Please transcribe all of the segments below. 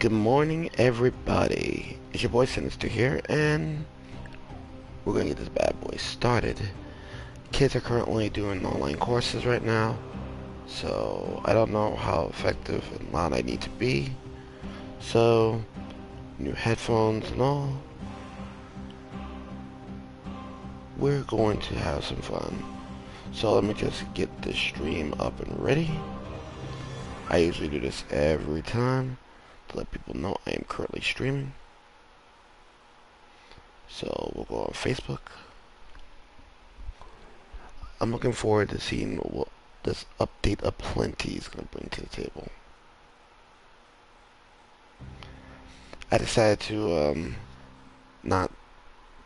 Good morning, everybody. It's your boy Sinister here, and we're gonna get this bad boy started. Kids are currently doing online courses right now, so I don't know how effective and loud I need to be. So, new headphones and all. We're going to have some fun. So let me just get this stream up and ready. I usually do this every time to let people know I am currently streaming. So we'll go on Facebook. I'm looking forward to seeing what this update of plenty is going to bring to the table. I decided to not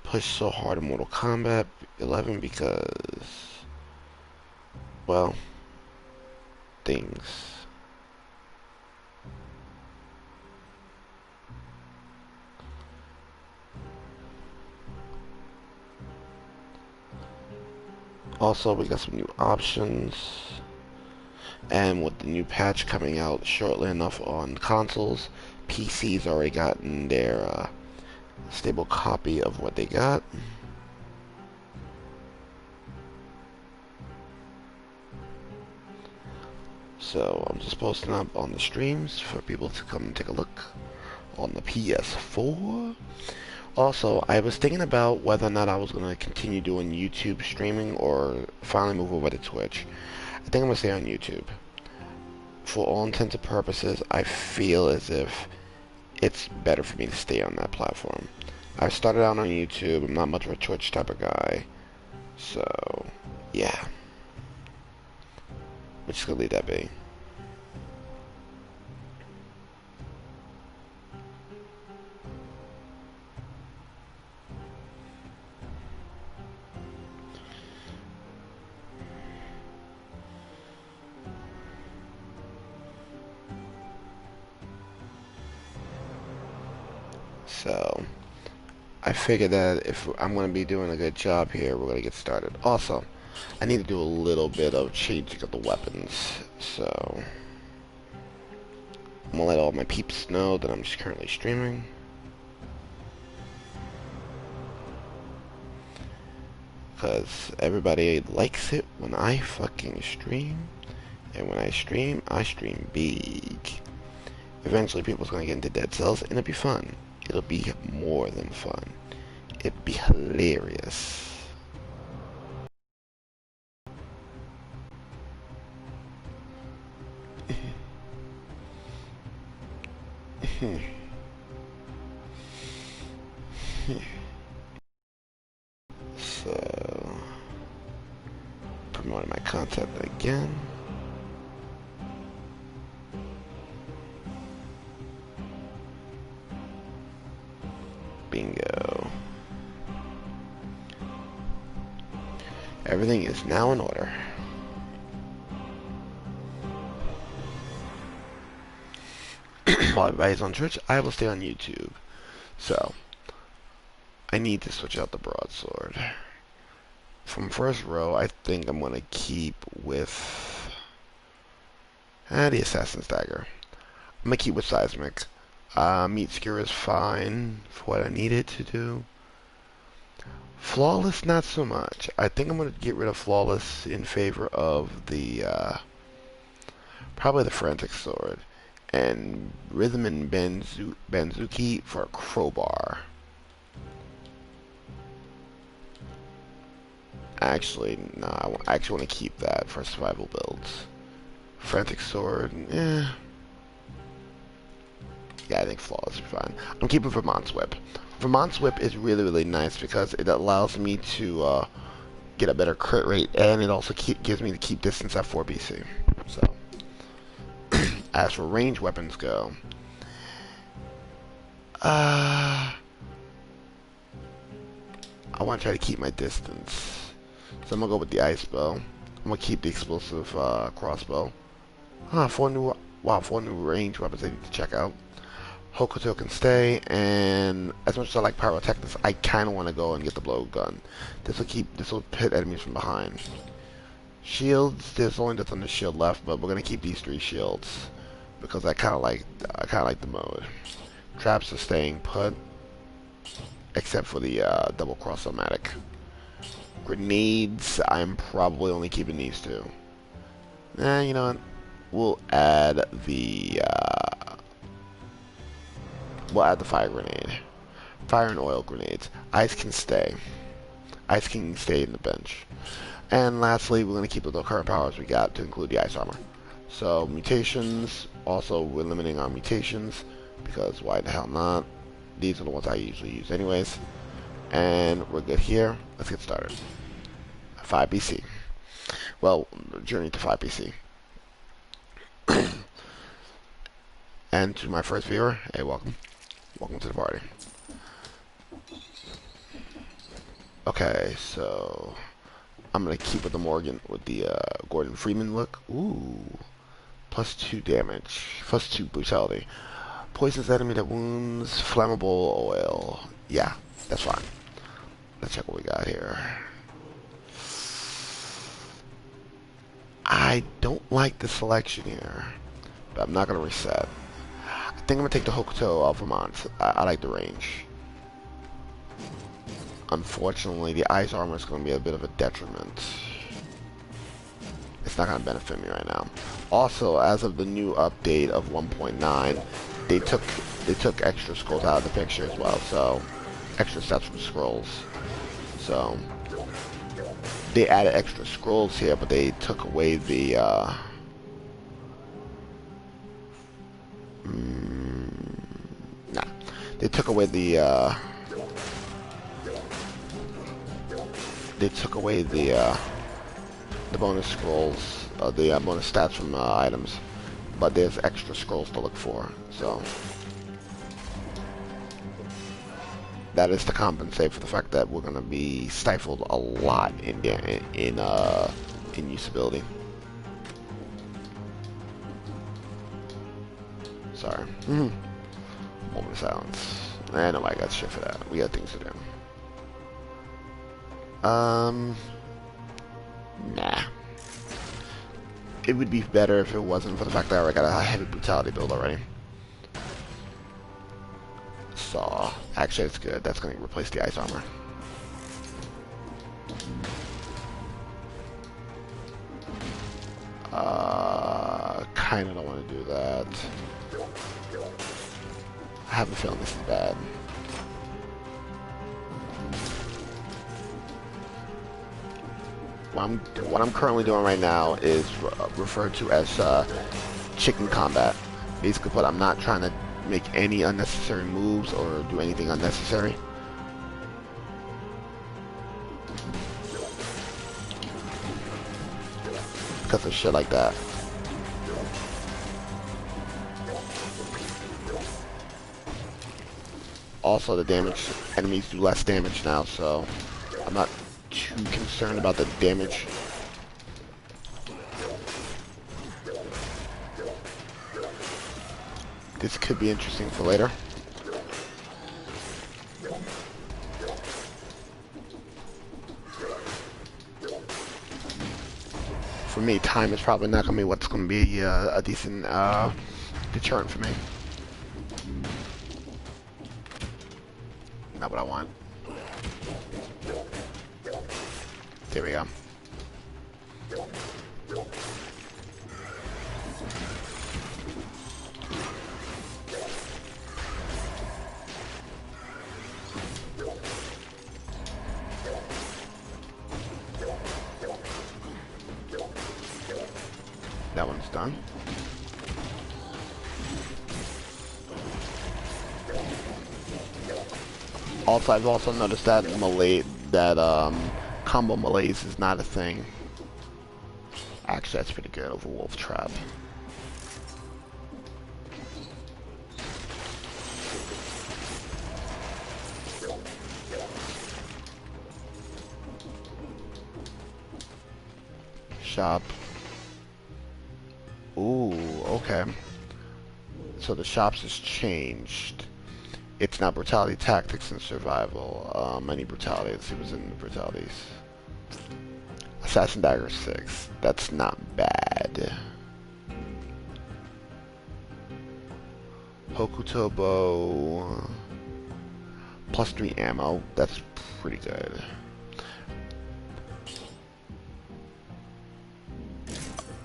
push so hard in Mortal Kombat 11 because, well, things. Also, we got some new options, and with the new patch coming out shortly enough on consoles, PC's already gotten their stable copy of what they got. So I'm just posting up on the streams for people to come and take a look on the PS4. Also, I was thinking about whether or not I was going to continue doing YouTube streaming or finally move over to Twitch. I think I'm going to stay on YouTube. For all intents and purposes, I feel as if it's better for me to stay on that platform. I started out on YouTube. I'm not much of a Twitch type of guy. So, yeah. We're just going to leave that be. So, I figured that if I'm going to be doing a good job here, we're going to get started. Also, I need to do a little bit of changing of the weapons. So, I'm going to let all my peeps know that I'm just currently streaming. Because everybody likes it when I fucking stream. And when I stream big. Eventually people's going to get into Dead Cells and it'll be fun. It'll be more than fun. It'll be hilarious. So, promoting my content again. Bingo. Everything is now in order. While everybody's on Twitch, I will stay on YouTube. So, I need to switch out the broadsword. From first row, I think I'm going to keep with the Assassin's Dagger. I'm going to keep with Seismic. Meat Skewer is fine for what I need it to do. Flawless, not so much. I think I'm going to get rid of Flawless in favor of the, probably the Frantic Sword. And Rhythm and Banzuki for a Crowbar. Actually, no, I actually want to keep that for survival builds. Frantic Sword, yeah. Yeah, I think Flawless is fine. I'm keeping Vermont's Whip. Vermont's Whip is really, really nice because it allows me to get a better crit rate, and it also gives me the keep distance at 4 BC. So, as for range weapons go, I want to try to keep my distance. So I'm going to go with the Ice Bow. I'm going to keep the explosive crossbow. Four new range weapons I need to check out. Hokuto can stay, and as much as I like Pyrotechnics, I kind of want to go and get the blow gun. This will hit enemies from behind. Shields, there's only the Thunder Shield left, but we're going to keep these 3 shields. because I kind of like the mode. Traps are staying put, except for the double cross-o-matic. Grenades, I'm probably only keeping these two. You know what? We'll add the fire grenade. Fire and oil grenades. Ice can stay. Ice can stay in the bench. And lastly, we're going to keep the current powers we got to include the ice armor. So mutations, also we're limiting our mutations because why the hell not? These are the ones I usually use anyways. And we're good here. Let's get started. 5 BC. Well, journey to 5 BC. And to my first viewer, hey, welcome. Welcome to the party. Okay, so I'm gonna keep with the Gordon Freeman look. Ooh, +2 damage, +2 brutality. Poisons enemy that wounds, flammable oil. Yeah, that's fine. Let's check what we got here. I don't like the selection here, but I'm not gonna reset. I think I'm gonna take the Hokuto of Vermont. I like the range. Unfortunately, the ice armor is going to be a bit of a detriment. It's not going to benefit me right now. Also, as of the new update of 1.9, they took extra scrolls out of the picture as well. So, extra steps from scrolls. So, they added extra scrolls here, but they took away the they took away the bonus scrolls, the bonus stats from items, but there's extra scrolls to look for. So that is to compensate for the fact that we're gonna be stifled a lot in usability. Sorry. Moment of silence. I know I got shit for that. We got things to do. Nah. It would be better if it wasn't for the fact that I already got a heavy brutality build already. So, actually it's good. That's going to replace the ice armor. Kinda don't want to do that. I have a feeling this is bad. What I'm currently doing right now is referred to as chicken combat. Basically, but I'm not trying to make any unnecessary moves or do anything unnecessary. Because of shit like that. Also, the damage, enemies do less damage now, so I'm not too concerned about the damage. This could be interesting for later. For me, time is probably not going to be what's going to be a decent deterrent for me. Not what I want. There we go. That one's done. Also, I've also noticed that combo malaise is not a thing. Actually, that's pretty good over Wolf Trap. Shop. Ooh, okay. So the shops has changed. It's not brutality, tactics, and survival. Any brutality. Let's see what's in the brutalities. Assassin Dagger 6. That's not bad. Hokuto bow. Plus 3 ammo. That's pretty good.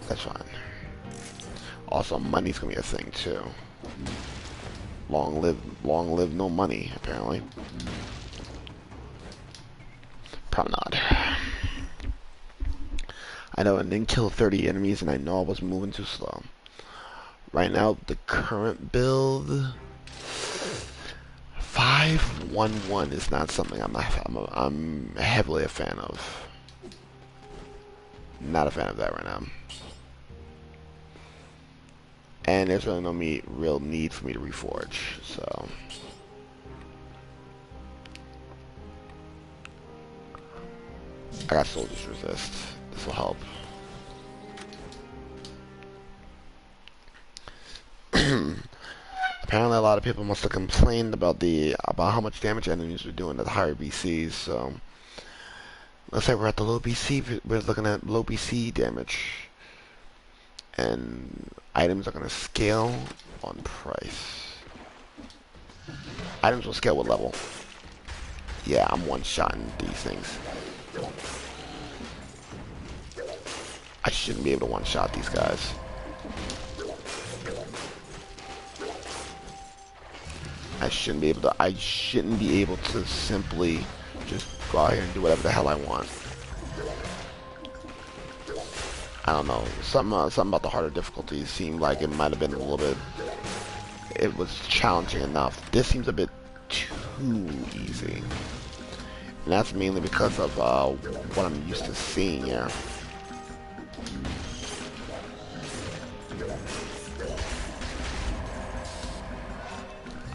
That's fine. Also, money's gonna be a thing too. Long live no money, apparently. Probably not. I know I didn't kill 30 enemies and I know I was moving too slow. Right now, the current build 5-1-1 is not something I'm heavily a fan of. Not a fan of that right now. And there's really no real need for me to reforge, so. I got Soldier's Resist. This will help. Apparently a lot of people must have complained about how much damage enemies were doing at higher BCs, so let's say we're at the low BC, we're looking at low BC damage. And items are gonna scale on price. Items will scale with level. Yeah, I'm one-shotting these things. I shouldn't be able to one-shot these guys. I shouldn't be able to simply just go out here and do whatever the hell I want. I don't know. Something about the harder difficulties seemed like it might have been a little bit. It was challenging enough. This seems a bit too easy, and that's mainly because of what I'm used to seeing here.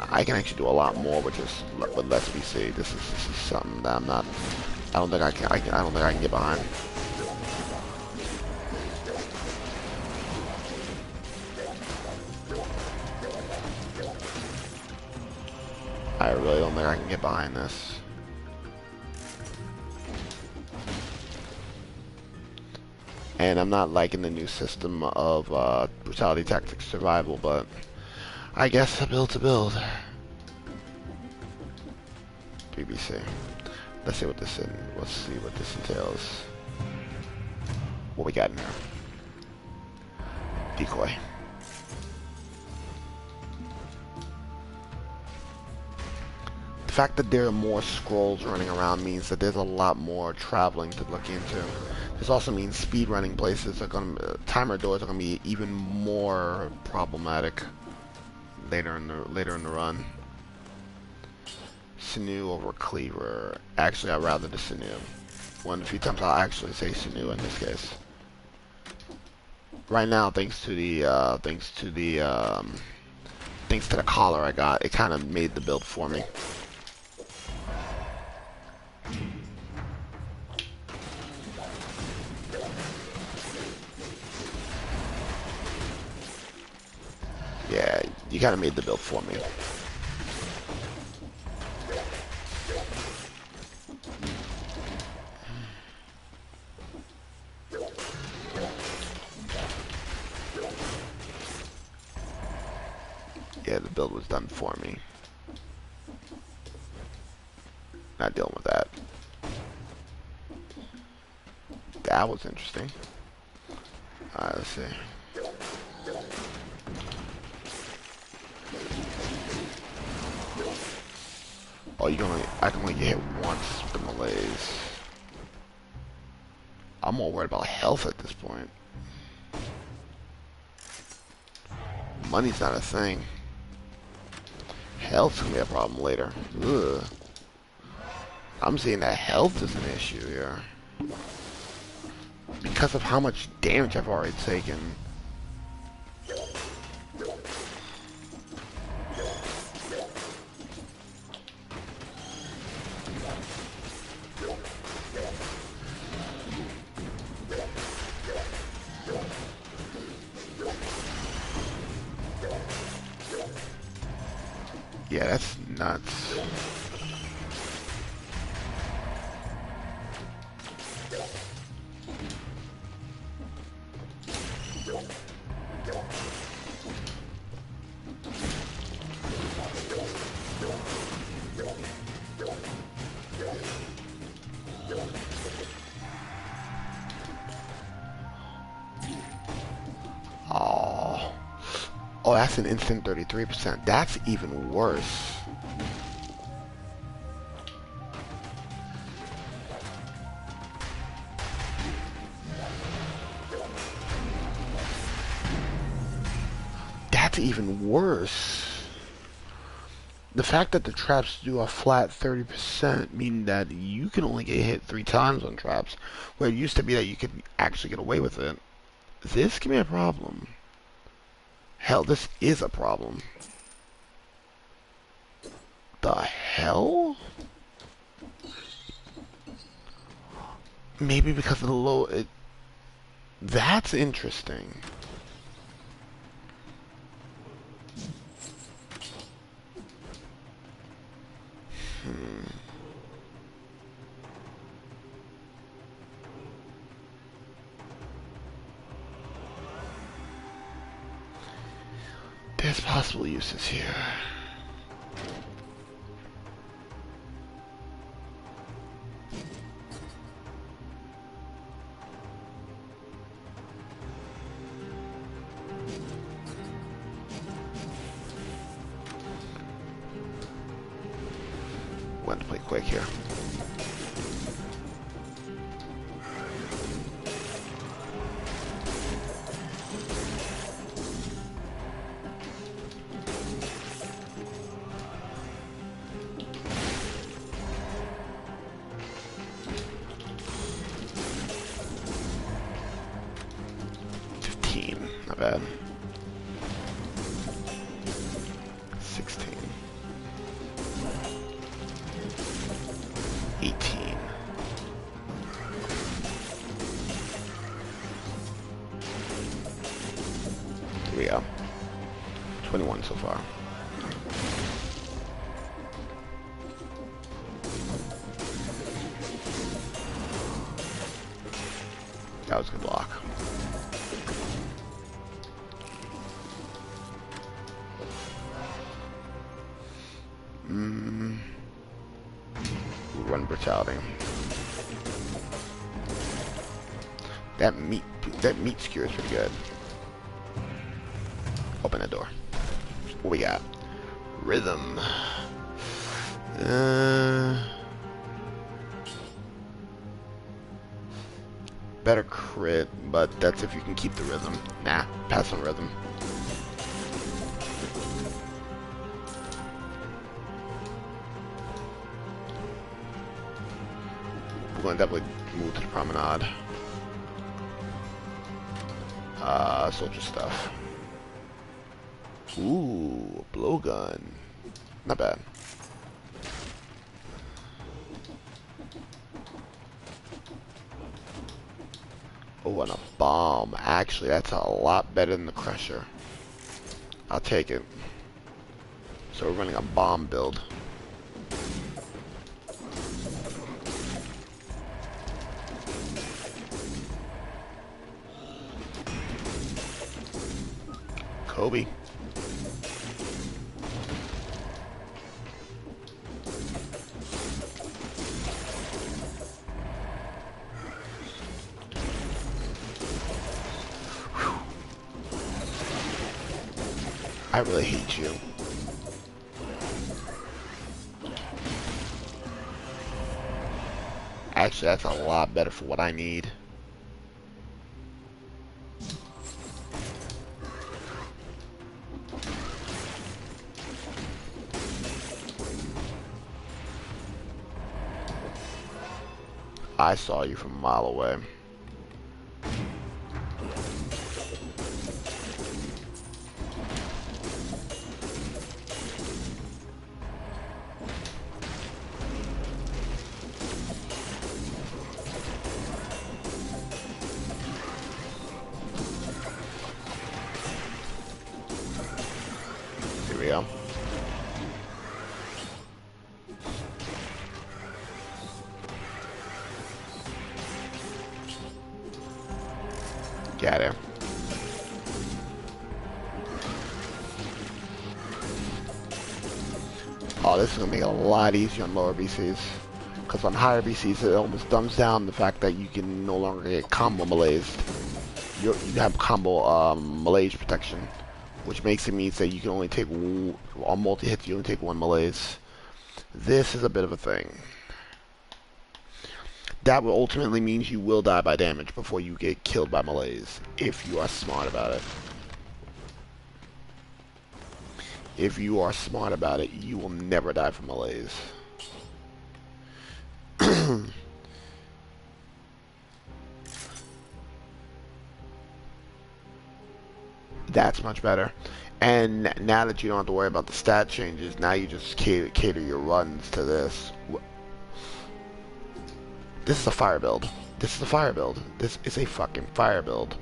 I can actually do a lot more with less BC. This is something that I'm not. I don't think I can. I don't think I can get behind. I really don't think I can get behind this. And I'm not liking the new system of brutality tactics survival, but I guess a build to build. BBC. Let's see what this entails. What we got in here? Decoy. The fact that there are more scrolls running around means that there's a lot more traveling to look into. This also means speed running places are timer doors are gonna be even more problematic later in the run. Sinew over Cleaver. Actually, I'd rather the Sinew. One of the few times I'll actually say Sinew in this case. Right now, thanks to the collar I got, it kind of made the build for me. Yeah, you kind of made the build for me. Yeah, the build was done for me. Not dealing with that. That was interesting. Alright, let's see. Oh, I can only get hit once with the malaise. I'm more worried about health at this point. Money's not a thing. Health's gonna be a problem later. Ugh. I'm seeing that health is an issue here. Because of how much damage I've already taken. Yeah, that's nuts. Oh, that's an instant 33%. That's even worse. That's even worse. The fact that the traps do a flat 30% mean that you can only get hit 3 times on traps, where it used to be that you could actually get away with it. This can be a problem. Hell, this is a problem. The hell? Maybe because of the low... That's interesting. There's possible uses here. Went to play quick here. Not bad. 16. 18. Here we go. 21 so far. That was a good block. Run brutality. That meat skewer is pretty good. Open the door. What we got? Rhythm. Better crit, but that's if you can keep the rhythm. Nah, pass on rhythm. We're going to definitely move to the promenade. Soldier stuff. Ooh, blowgun. Not bad. Oh, and a bomb. Actually, that's a lot better than the crusher. I'll take it. So we're running a bomb build. Kobe. I really hate you. Actually, that's a lot better for what I need. I saw you from a mile away. Here we go. Get her. Oh, this is going to make it a lot easier on lower BCs. Because on higher BCs, it almost dumbs down the fact that you can no longer get combo melees. You have combo melees protection. which makes it means that you can only take on multi-hits, you only take one malaise. This is a bit of a thing. That will ultimately means you will die by damage before you get killed by malaise, if you are smart about it. If you are smart about it, you will never die from malaise. That's much better. And now that you don't have to worry about the stat changes, now you just cater your runs to this. This is a fire build. This is a fire build. This is a fucking fire build.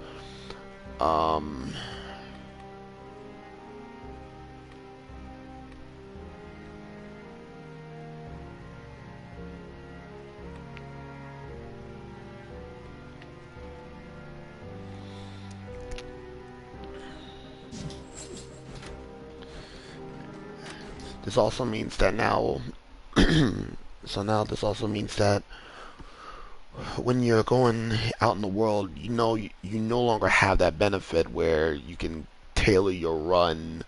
This also means that now, so now this also means that when you're going out in the world, you know you no longer have that benefit where you can tailor your run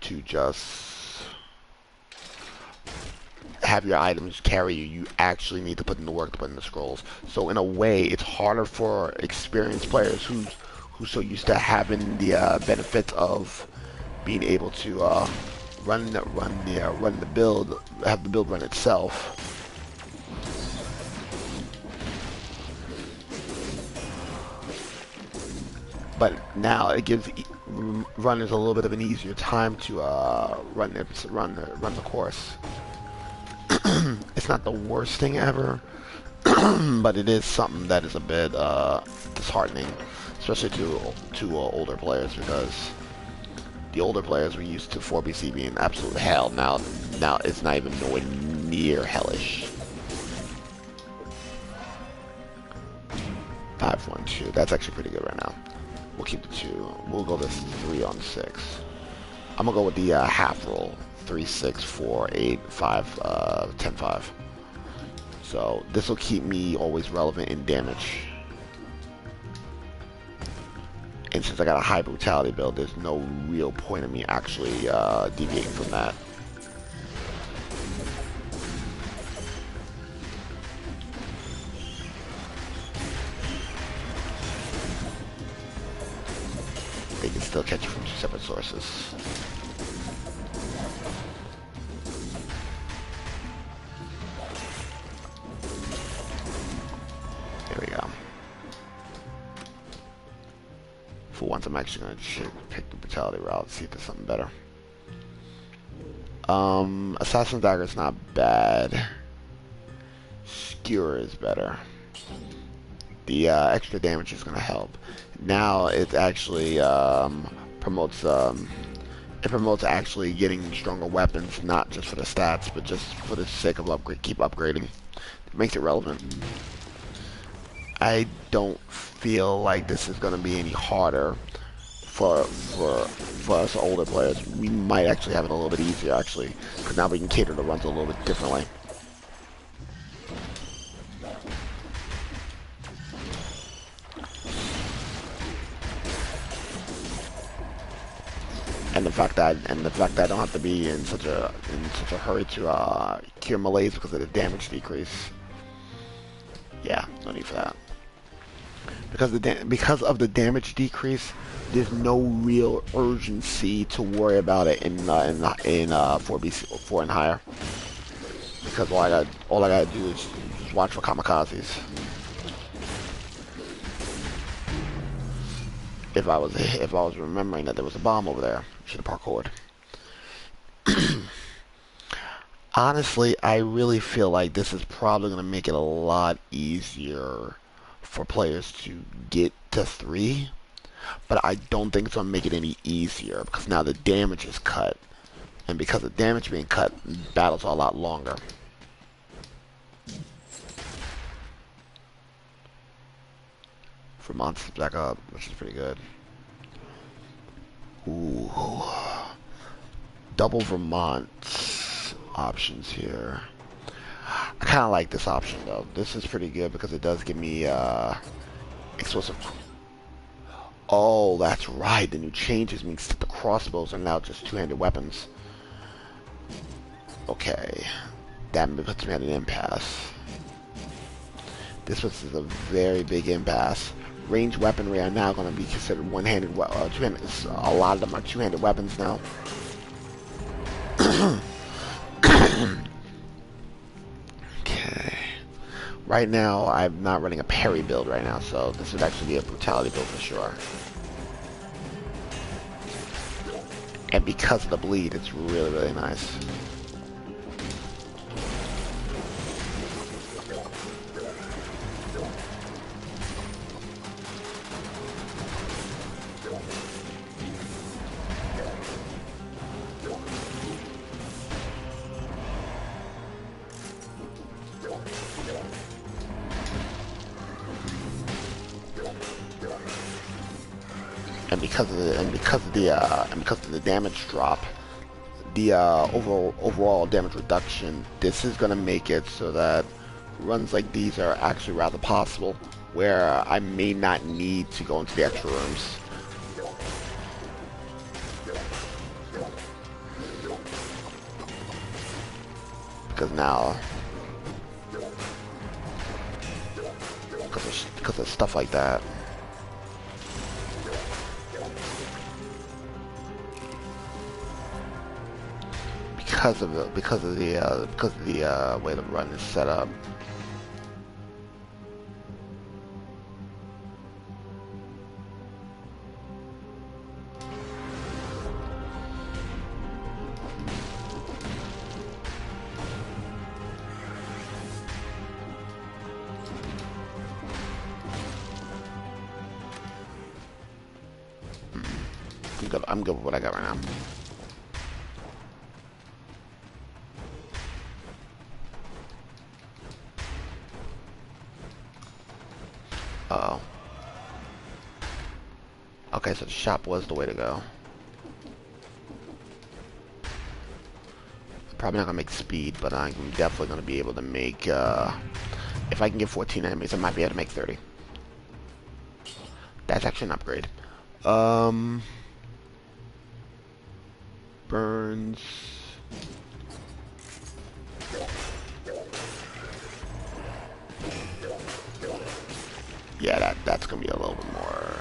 to just have your items carry you. You actually need to put in the work to put in the scrolls. So in a way, it's harder for experienced players who's so used to having the benefits of being able to run the build, have the build run itself. But now it gives runners a little bit of an easier time to run the course. It's not the worst thing ever, but it is something that is a bit disheartening, especially to older players, because the older players were used to 4BC being absolute hell. Now it's not even nowhere near hellish. 5-1-2. That's actually pretty good right now. We'll keep the 2. We'll go this 3 on 6. I'm gonna go with the half roll. 3, 6, 4, 8, 5, 10, 5. So this will keep me always relevant in damage. And since I got a high brutality build, there's no real point in me actually deviating from that. They can still catch you from 2 separate sources. There we go. For once, I'm actually going to pick the brutality route, see if there's something better. Assassin's Dagger is not bad. Skewer is better. The extra damage is going to help. Now it actually promotes actually getting stronger weapons, not just for the stats, but just for the sake of keep upgrading. It makes it relevant. I don't feel like this is going to be any harder for us older players. We might actually have it a little bit easier, actually, because now we can cater the runs a little bit differently. And the fact that I don't have to be in such a hurry to cure malaise because of the damage decrease. Yeah, no need for that. Because of the damage decrease, there's no real urgency to worry about it in 4BC 4 and higher. Because all I gotta do is just watch for kamikazes. If I was remembering that there was a bomb over there, should have parkoured. Honestly, I really feel like this is probably going to make it a lot easier for players to get to 3, but I don't think it's going to make it any easier because now the damage is cut, and because of damage being cut, battles are a lot longer. Vermont's back up, which is pretty good. Ooh. Double Vermont options here. I kind of like this option though. This is pretty good because it does give me explosive. Oh, that's right. The new changes means that the crossbows are now just two-handed weapons. Okay. That puts me at an impasse. This was a very big impasse. Ranged weaponry are now going to be considered one-handed, two-handed. A lot of them are two-handed weapons now. Okay. Right now, I'm not running a parry build right now, so this would actually be a brutality build for sure. And because of the bleed, it's really, really nice. And because of the damage drop, the overall damage reduction, this is gonna make it so that runs like these are actually rather possible, where I may not need to go into the extra rooms. Because now, because of stuff like that. Because of the way the run is set up. I'm good with what I got right now. Uh-oh. Okay, so the shop was the way to go. Probably not gonna make speed, but I'm definitely gonna be able to make, if I can get 14 enemies, I might be able to make 30. That's actually an upgrade. Burns. Yeah, that's gonna be a little bit more.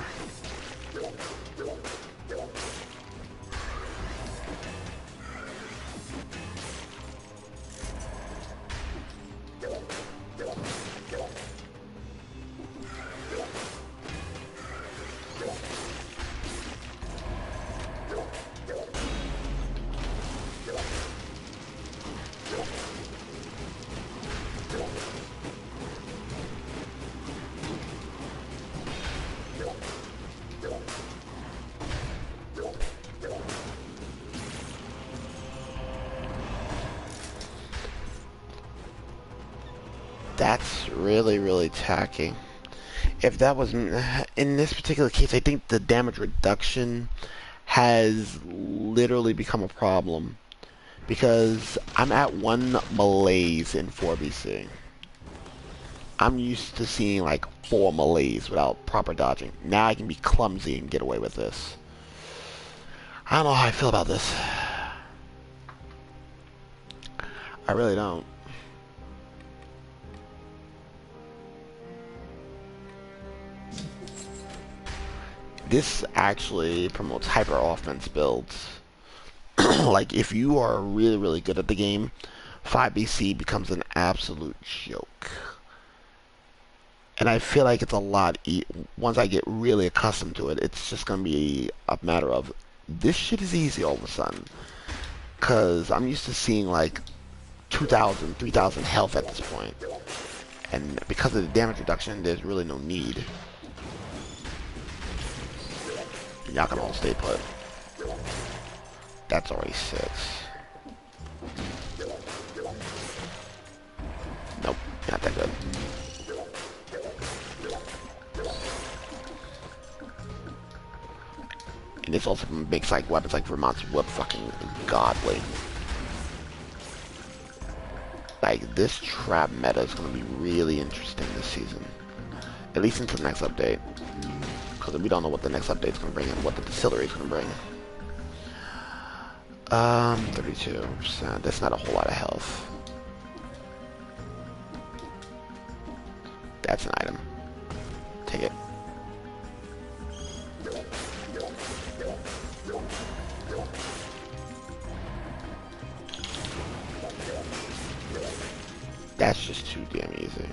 That's really, really tacky. If that was in this particular case, I think the damage reduction has literally become a problem because I'm at 1 malaise in 4BC. I'm used to seeing like 4 malaise without proper dodging. Now I can be clumsy and get away with this. I don't know how I feel about this. I really don't. This actually promotes hyper offense builds. Like if you are really, really good at the game, 5BC becomes an absolute joke. And I feel like it's a lot once I get really accustomed to it, it's just gonna be a matter of this shit is easy all of a sudden. Cause I'm used to seeing like 2,000, 3,000 health at this point. And because of the damage reduction, there's really no need. Y'all can all stay put. That's already 6. Nope, not that good. And this also makes like weapons like Vermont's Whip fucking godly. Like this trap meta is gonna be really interesting this season. At least until the next update. because we don't know what the next update's going to bring and what the distillery's going to bring. 32%. That's not a whole lot of health. That's an item. Take it. That's just too damn easy.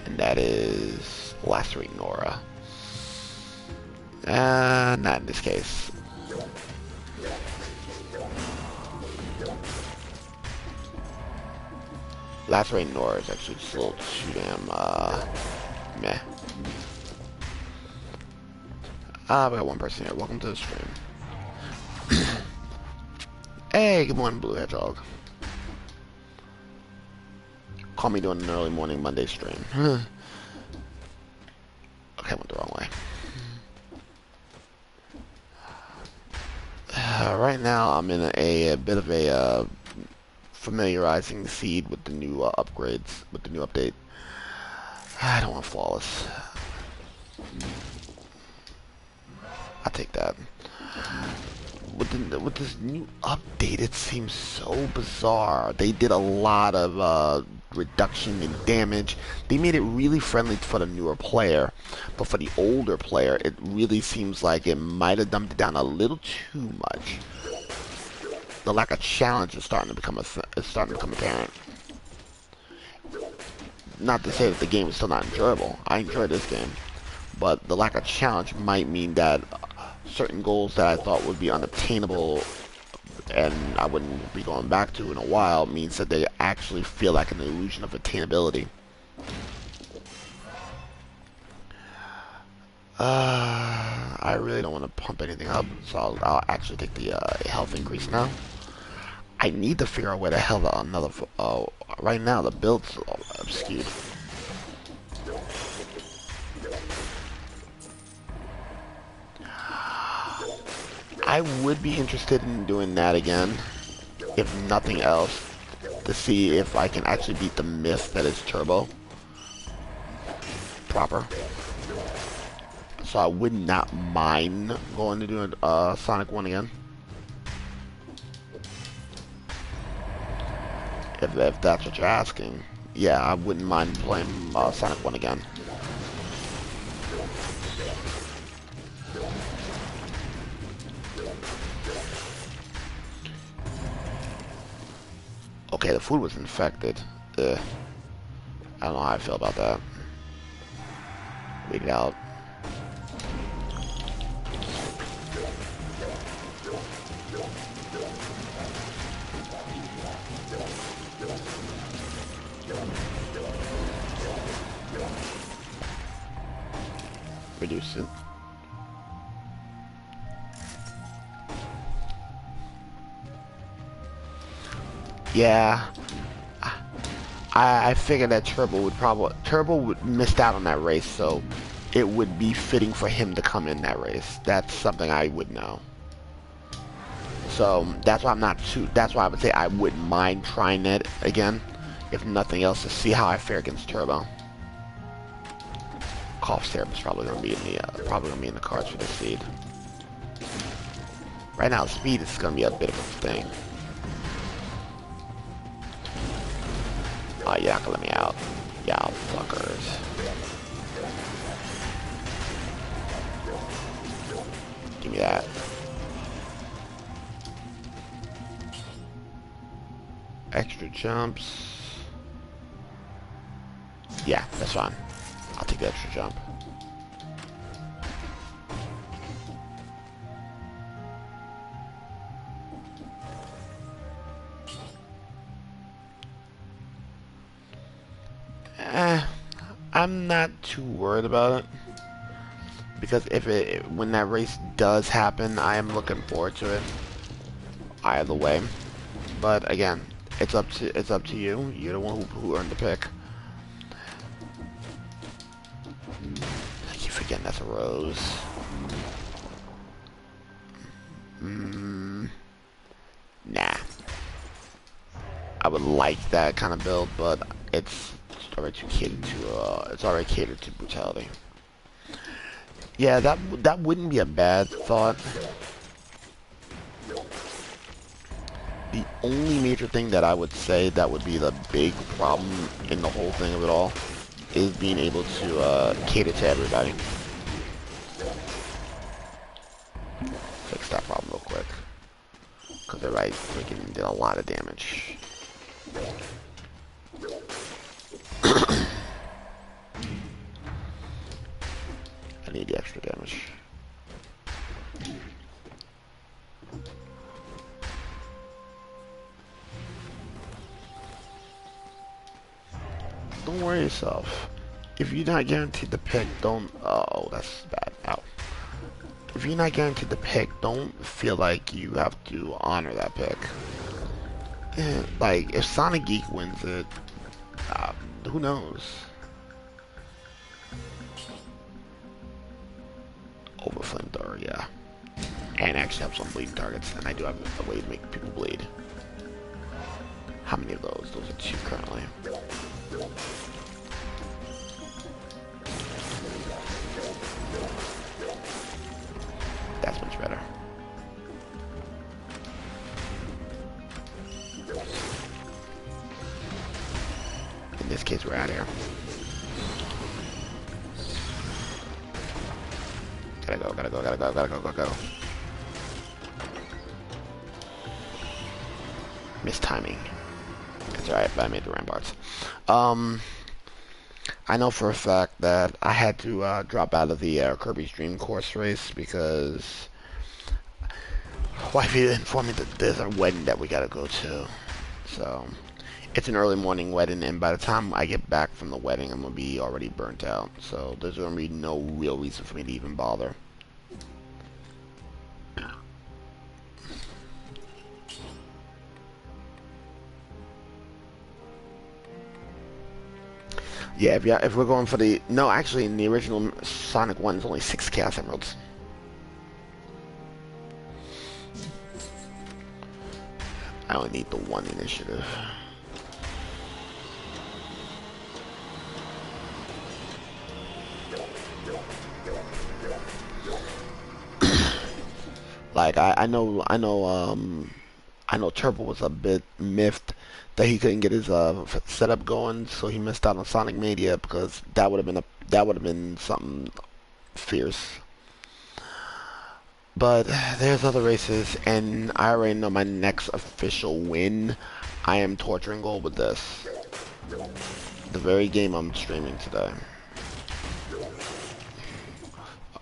And that is Lacerate Nora. Not in this case. Lacerate Nora is actually just a little too damn, meh. We got one person here. Welcome to the stream. Hey, good morning, Blue Hedgehog. Call me doing an early morning Monday stream. Okay, I went the wrong way. Right now, I'm in a bit of a familiarizing seed with the new upgrades, with the new update. I don't want flawless. I'll take that. With this new update, it seems so bizarre. They did a lot of reduction in damage. They made it really friendly for the newer player, but for the older player, it really seems like it might have dumbed it down a little too much. The lack of challenge is starting to become apparent. Not to say that the game is still not enjoyable. I enjoy this game, but the lack of challenge might mean that certain goals that I thought would be unobtainable and I wouldn't be going back to in a while means that they actually feel like an illusion of attainability. I really don't want to pump anything up, so I'll actually take the health increase now. I need to figure out where the hell right now the build's obscured. I would be interested in doing that again, if nothing else, to see if I can actually beat the myth that is Turbo proper. So I would not mind going to do a Sonic 1 again. If that's what you're asking. Yeah, I wouldn't mind playing Sonic 1 again. Okay, the food was infected. Ugh. I don't know how I feel about that. Wait it out. Reduce it. Yeah, I figured that Turbo would missed out on that race, so it would be fitting for him to come in that race. That's something I would know. So that's why that's why I would say I wouldn't mind trying it again, if nothing else, to see how I fare against Turbo. Cough syrup is probably gonna be in the cards for this seed. Right now, speed is gonna be a bit of a thing. Oh, you're not gonna let me out. Y'all fuckers. Give me that. Extra jumps. Yeah, that's fine. I'll take the extra jump. I'm not too worried about it, because when that race does happen, I am looking forward to it either way. But again, it's up to you. You're the one who earned the pick. I keep keep forgetting that's a rose. Nah. I would like that kind of build, but it's already catered to brutality. Yeah, that wouldn't be a bad thought. The only major thing that I would say that would be the big problem in the whole thing of it all is being able to cater to everybody. Fix that problem real quick, because everybody freaking did a lot of damage. I need the extra damage. Don't worry yourself. If you're not guaranteed the pick, don't... Oh, that's bad. Ow. If you're not guaranteed the pick, don't feel like you have to honor that pick. And, like, if Sonic Geek wins it, who knows? Over Flamethrower, yeah. And actually have some bleeding targets, and I do have a way to make people bleed. How many of those? Those are 2 currently. That's much better. In this case, we're out of here. Gotta go. Missed timing. That's alright, but I made the ramparts. I know for a fact that I had to drop out of the Kirby's Dream Course race because wifey informed me that there's a wedding that we gotta go to. So, it's an early morning wedding, and by the time I get back from the wedding, I'm gonna be already burnt out. So, there's gonna be no real reason for me to even bother. Yeah, if we're going for the... No, actually, in the original Sonic 1, it's only 6 Chaos Emeralds. I only need the 1 initiative. Like, I know Turbo was a bit miffed that he couldn't get his setup going, so he missed out on Sonic Mania because that would have been something fierce. But there's other races, and I already know my next official win. I am torturing gold with this. The very game I'm streaming today.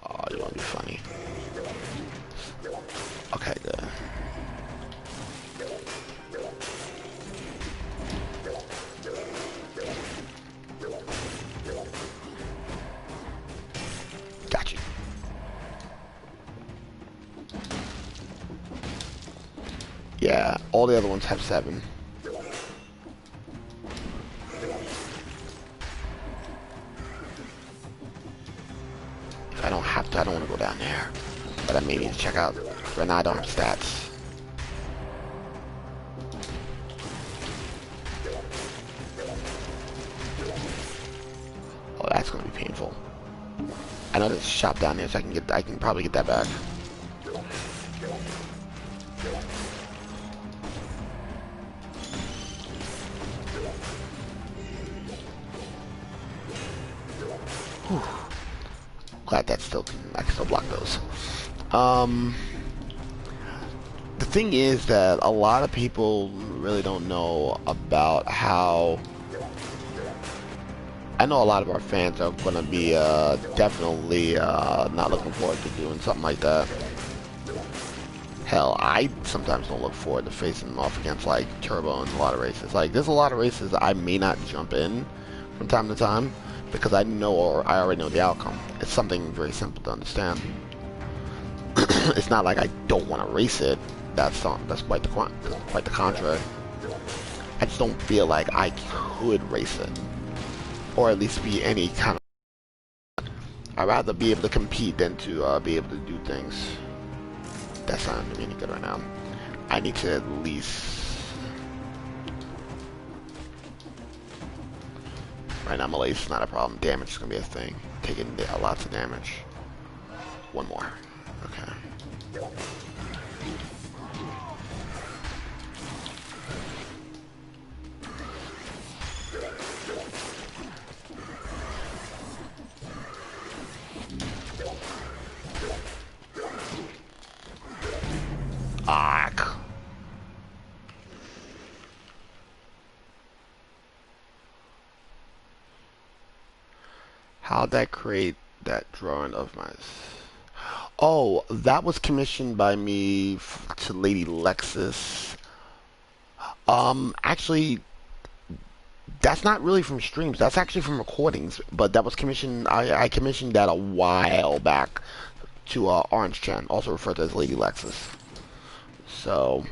Oh, you want to be funny? Okay, good. Got you. Yeah, all the other ones have 7. If I don't have to, I don't want to go down there. But I may need to check out. Right now I don't have stats. Oh, that's gonna be painful. I know there's a shop down there, so I can probably get that back. Whew. Glad that's still, I can still block those. The thing is that a lot of people really don't know about how... I know a lot of our fans are going to be definitely not looking forward to doing something like that. Hell, I sometimes don't look forward to facing off against like Turbo in a lot of races. Like, there's a lot of races I may not jump in from time to time because I know, or I already know the outcome. It's something very simple to understand. It's not like I don't want to race it. That's quite the contrary. I just don't feel like I could race it, or at least be any kind of... I'd rather be able to compete than to be able to do things. That's not doing any good right now. I need to at least... Right now, malaise is not a problem. Damage is going to be a thing. Taking lots of damage. One more. Okay. Ah. How'd that create that drawing of my... Oh, that was commissioned by me to Lady Lexus. Actually, that's not really from streams. That's actually from recordings. But that was commissioned... I commissioned that a while back to Orange Chen, also referred to as Lady Lexus. So,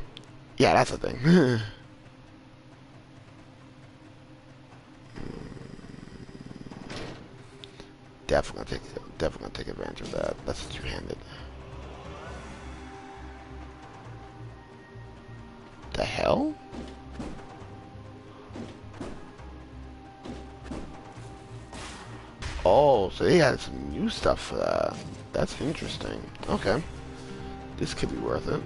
yeah, that's the thing. Definitely gonna take advantage of that. That's two-handed. The hell? Oh, so they had some new stuff for that. That's interesting. Okay. This could be worth it.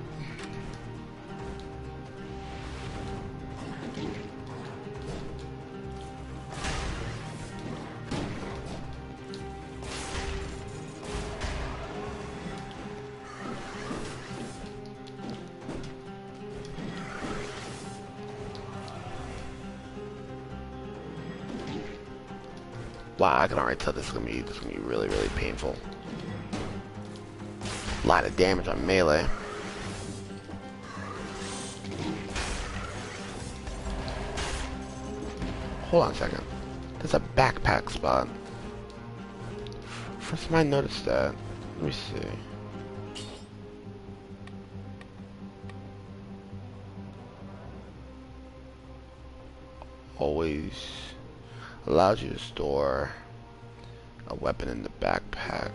Wow, I can already tell this is gonna be really, really painful. A lot of damage on melee. Hold on a second. There's a backpack spot. First time I noticed that. Let me see. Always allows you to store a weapon in the backpack.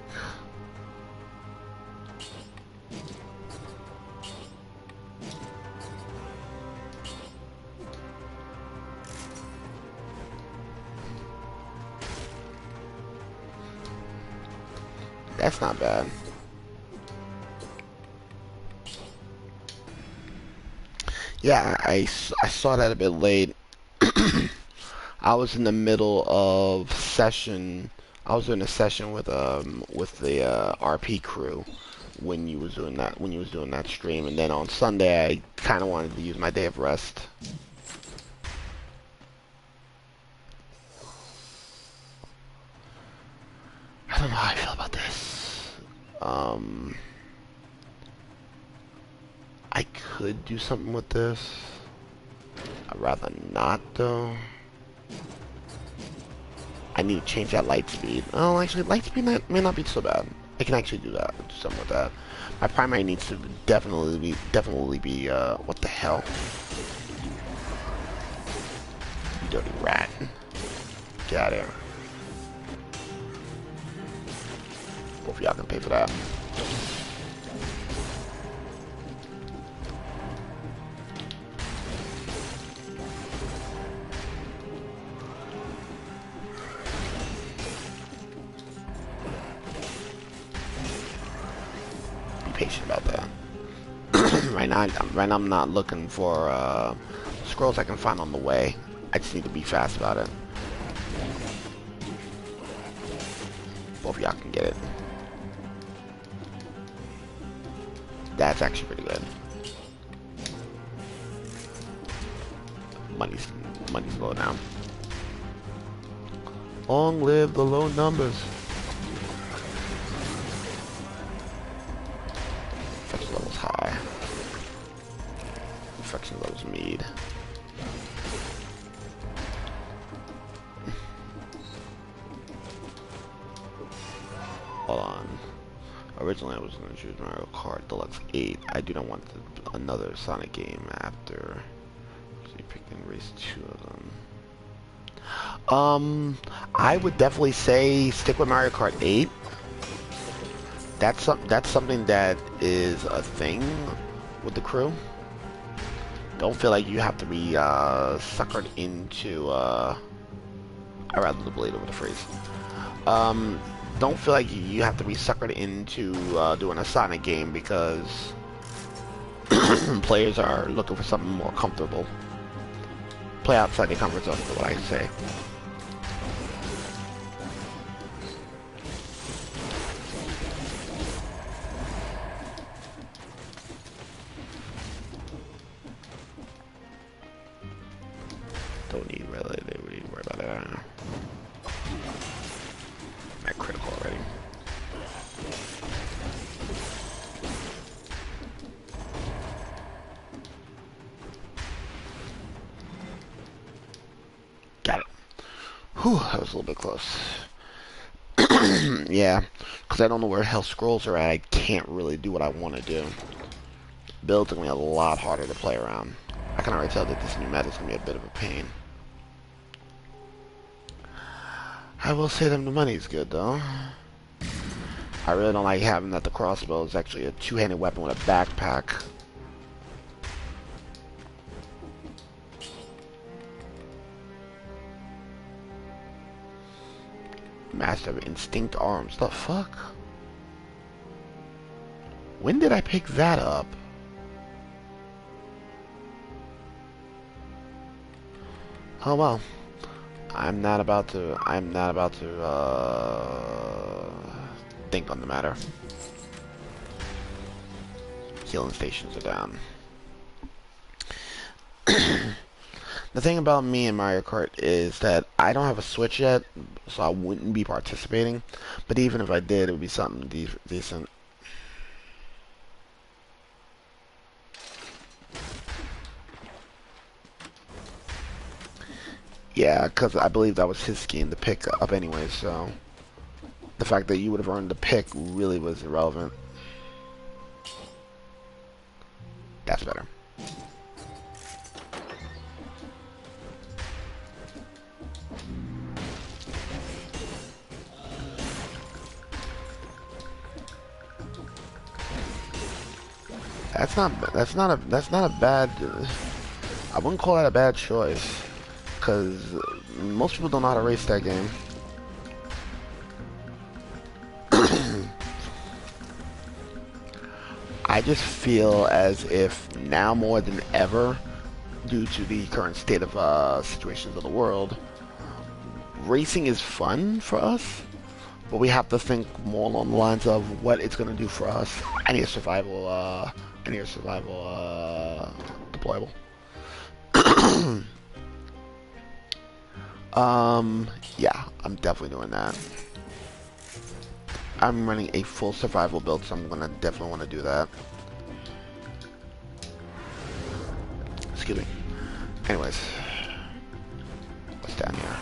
That's not bad. Yeah, I saw that a bit late. I was in the middle of session. I was doing a session with the RP crew when you was doing that stream, and then on Sunday I kind of wanted to use my day of rest. I don't know how I feel about this. I could do something with this. I'd rather not though. I need to change that light speed. Oh, actually, light speed may not be so bad. I can actually do that. Do something with that. My primary needs to definitely be. What the hell? You dirty rat! Get out of here. Both of y'all can pay for that. Patient about that. right now I'm not looking for scrolls I can find on the way. I just need to be fast about it. Both of y'all can get it. That's actually pretty good. Money's low now. Long live the low numbers. Infection level's high. Infection level's mead. Hold on. Originally I was going to choose Mario Kart Deluxe 8. I do not want another Sonic game after. So you pick and race 2 of them. I would definitely say stick with Mario Kart 8. That's something that is a thing with the crew. Don't feel like you have to be suckered into. I rather the blade over the phrase. Don't feel like you have to be suckered into doing a Sonic game because players are looking for something more comfortable. Play outside your comfort zone is what I say. Don't need really to worry about that. I'm at critical already. Got it. Whew, that was a little bit close. Yeah, because I don't know where hell scrolls are at. I can't really do what I want to do. Build's gonna be a lot harder to play around. I can already tell that this new meta is gonna be a bit of a pain. I will say that the money's good though. I really don't like having that the crossbow is actually a two-handed weapon with a backpack. Master of Instinct Arms. The fuck? When did I pick that up? Oh well. I'm not about to think on the matter. Healing stations are down. The thing about me and Mario Kart is that I don't have a Switch yet, so I wouldn't be participating. But even if I did, it would be something decent. Yeah, because I believe that was his scheme to pick up anyway, so the fact that you would have earned the pick really was irrelevant. That's better. That's not a bad. I wouldn't call that a bad choice, because most people don't know how to race that game. I just feel as if now more than ever, due to the current state of situations of the world, racing is fun for us, but we have to think more along the lines of what it's going to do for us. I need a survival deployable. Yeah, I'm definitely doing that. I'm running a full survival build, so I'm gonna definitely want to do that. Excuse me. Anyways, what's down here?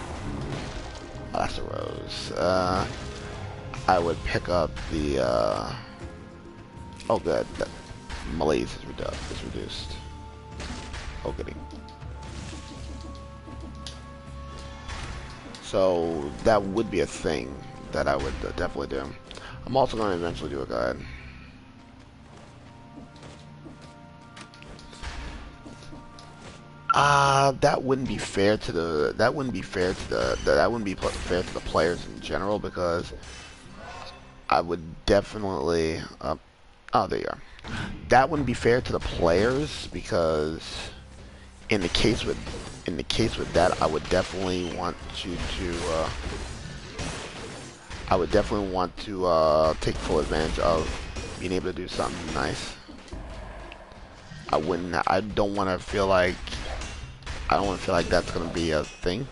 Oh, that's a rose. I would pick up the. Oh, good. That malaise is reduced. Oh, goody. So that would be a thing that I would definitely do. I'm also going to eventually do a guide. That wouldn't be fair to the. That wouldn't be fair to the. That wouldn't be fair to the players in general, because I would definitely. Oh, there you are. That wouldn't be fair to the players, because in the case with that, I would definitely want you to. I would definitely want to take full advantage of being able to do something nice. I wouldn't. I don't want to feel like. I don't want to feel like that's going to be a thing.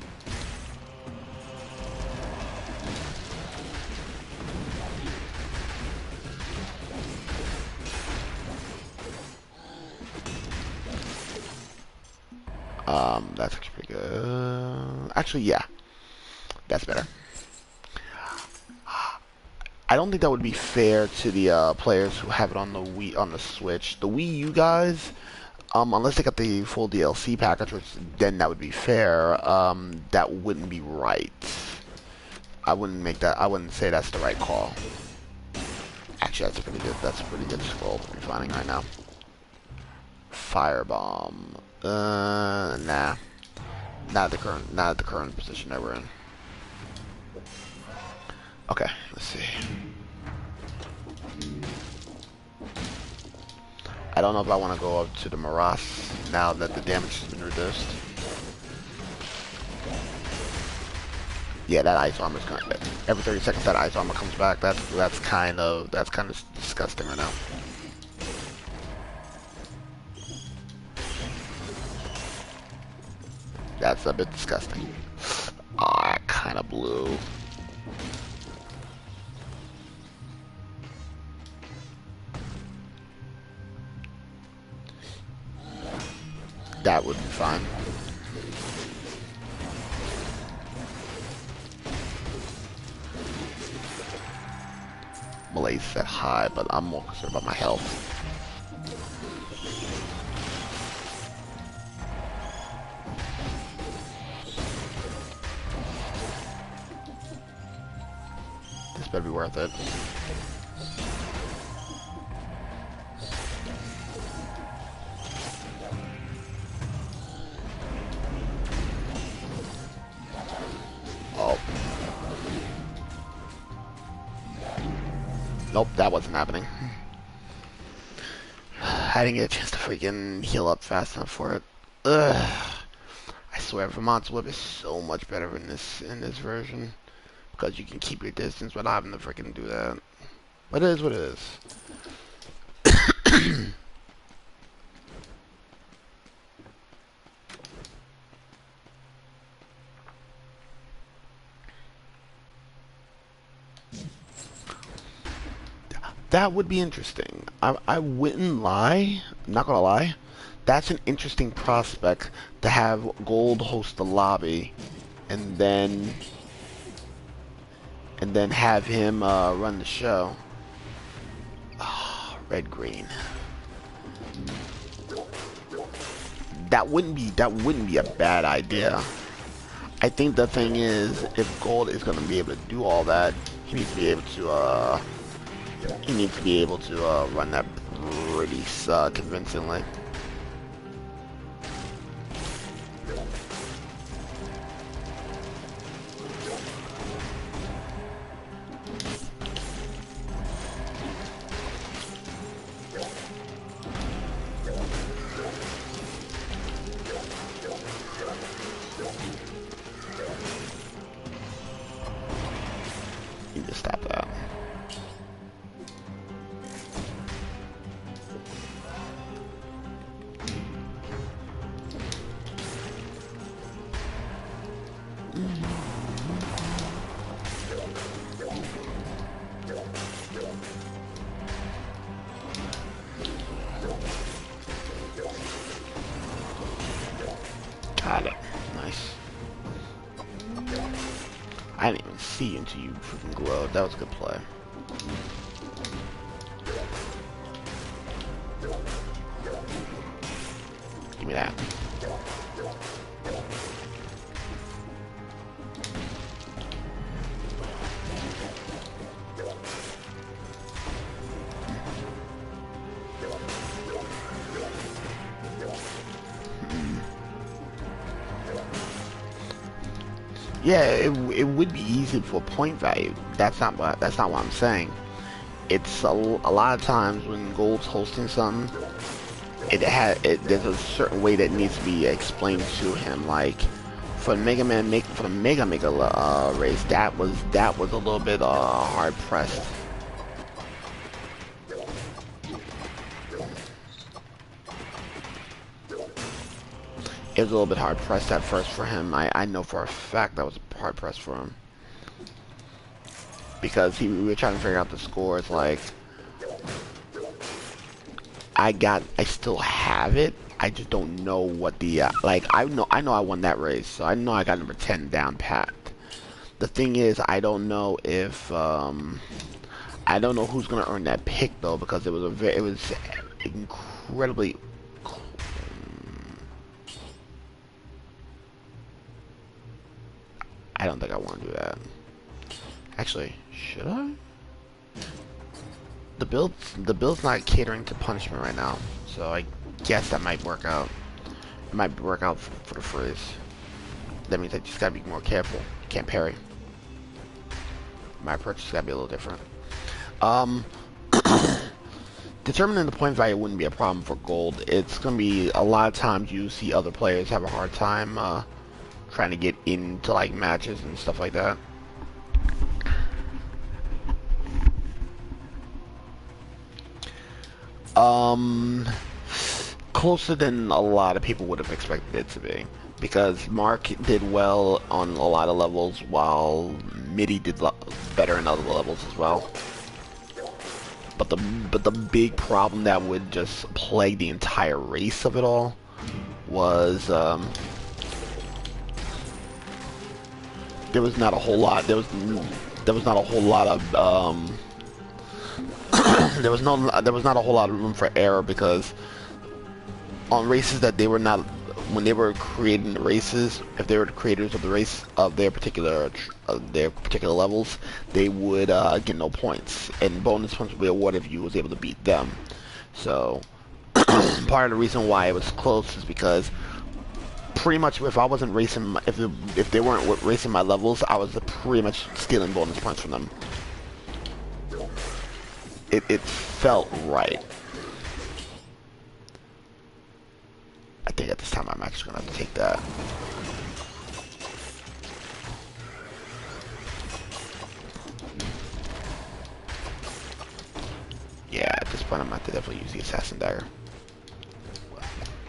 That's actually pretty good. Actually, yeah, that's better. I don't think that would be fair to the players who have it on the Wii, on the Switch. The Wii U guys, unless they got the full DLC package, which then that would be fair. That wouldn't be right. I wouldn't make that. I wouldn't say that's the right call. Actually, that's a pretty good scroll to be finding right now. Firebomb. Nah. Not at the current position that we're in. Okay, let's see. I don't know if I want to go up to the morass now that the damage has been reduced. Yeah, that ice armor is kind of, every 30 seconds that ice armor comes back. That's kind of disgusting right now. That's a bit disgusting. Oh, I kind of blew. That would be fine. Malaise set high, but I'm more concerned about my health. This better be worth it. Oh. Nope, that wasn't happening. I didn't get a chance to freaking heal up fast enough for it. Ugh. I swear, Vermont's whip is so much better in this version because you can keep your distance without having to freaking do that. But it is what it is. That would be interesting. I wouldn't lie. I'm not gonna lie. That's an interesting prospect to have Gold host the lobby, and then have him run the show. Oh, red green. That wouldn't be a bad idea. I think the thing is, if Gold is gonna be able to do all that, he needs to be able to run that pretty convincingly. You need to stop that. Got it. Nice. I didn't even see you until you freaking glowed. That was a good play. Give me that. Yeah, it would be easy for point value. That's not what I'm saying. It's a lot of times when Gold's hosting something, there's a certain way that needs to be explained to him. Like for the Mega race, that was a little bit hard pressed. It was a little bit hard pressed at first for him. I know for a fact that was hard pressed for him. Because we were trying to figure out the scores, like I still have it. I just don't know what the like I know I won that race, so I know I got number 10 down pat. The thing is, I don't know if I don't know who's gonna earn that pick though, because it was incredibly. I don't think I want to do that. Actually, should I? the build's not catering to punishment right now, so I guess that might work out. It might work out for the freeze. That means I just gotta be more careful. Can't parry. My approach has gotta be a little different. Um, Determining the point value wouldn't be a problem for gold. It's gonna be a lot of times you see other players have a hard time trying to get into like matches and stuff like that. Closer than a lot of people would have expected it to be, because Mark did well on a lot of levels, while Midi did better in other levels as well. But the big problem that would just plague the entire race of it all was there was not a whole lot. There was not a whole lot of there was not a whole lot of room for error, because on races that they were not, when they were creating the races, if they were the creators of the race of their particular levels, they would get no points, and bonus points would be awarded if you was able to beat them. So part of the reason why it was close is because pretty much if I wasn't racing, if they weren't racing my levels, I was pretty much stealing bonus points from them. It felt right. I think at this time I'm actually gonna have to take that. Yeah, at this point I'm gonna have to definitely use the assassin dagger.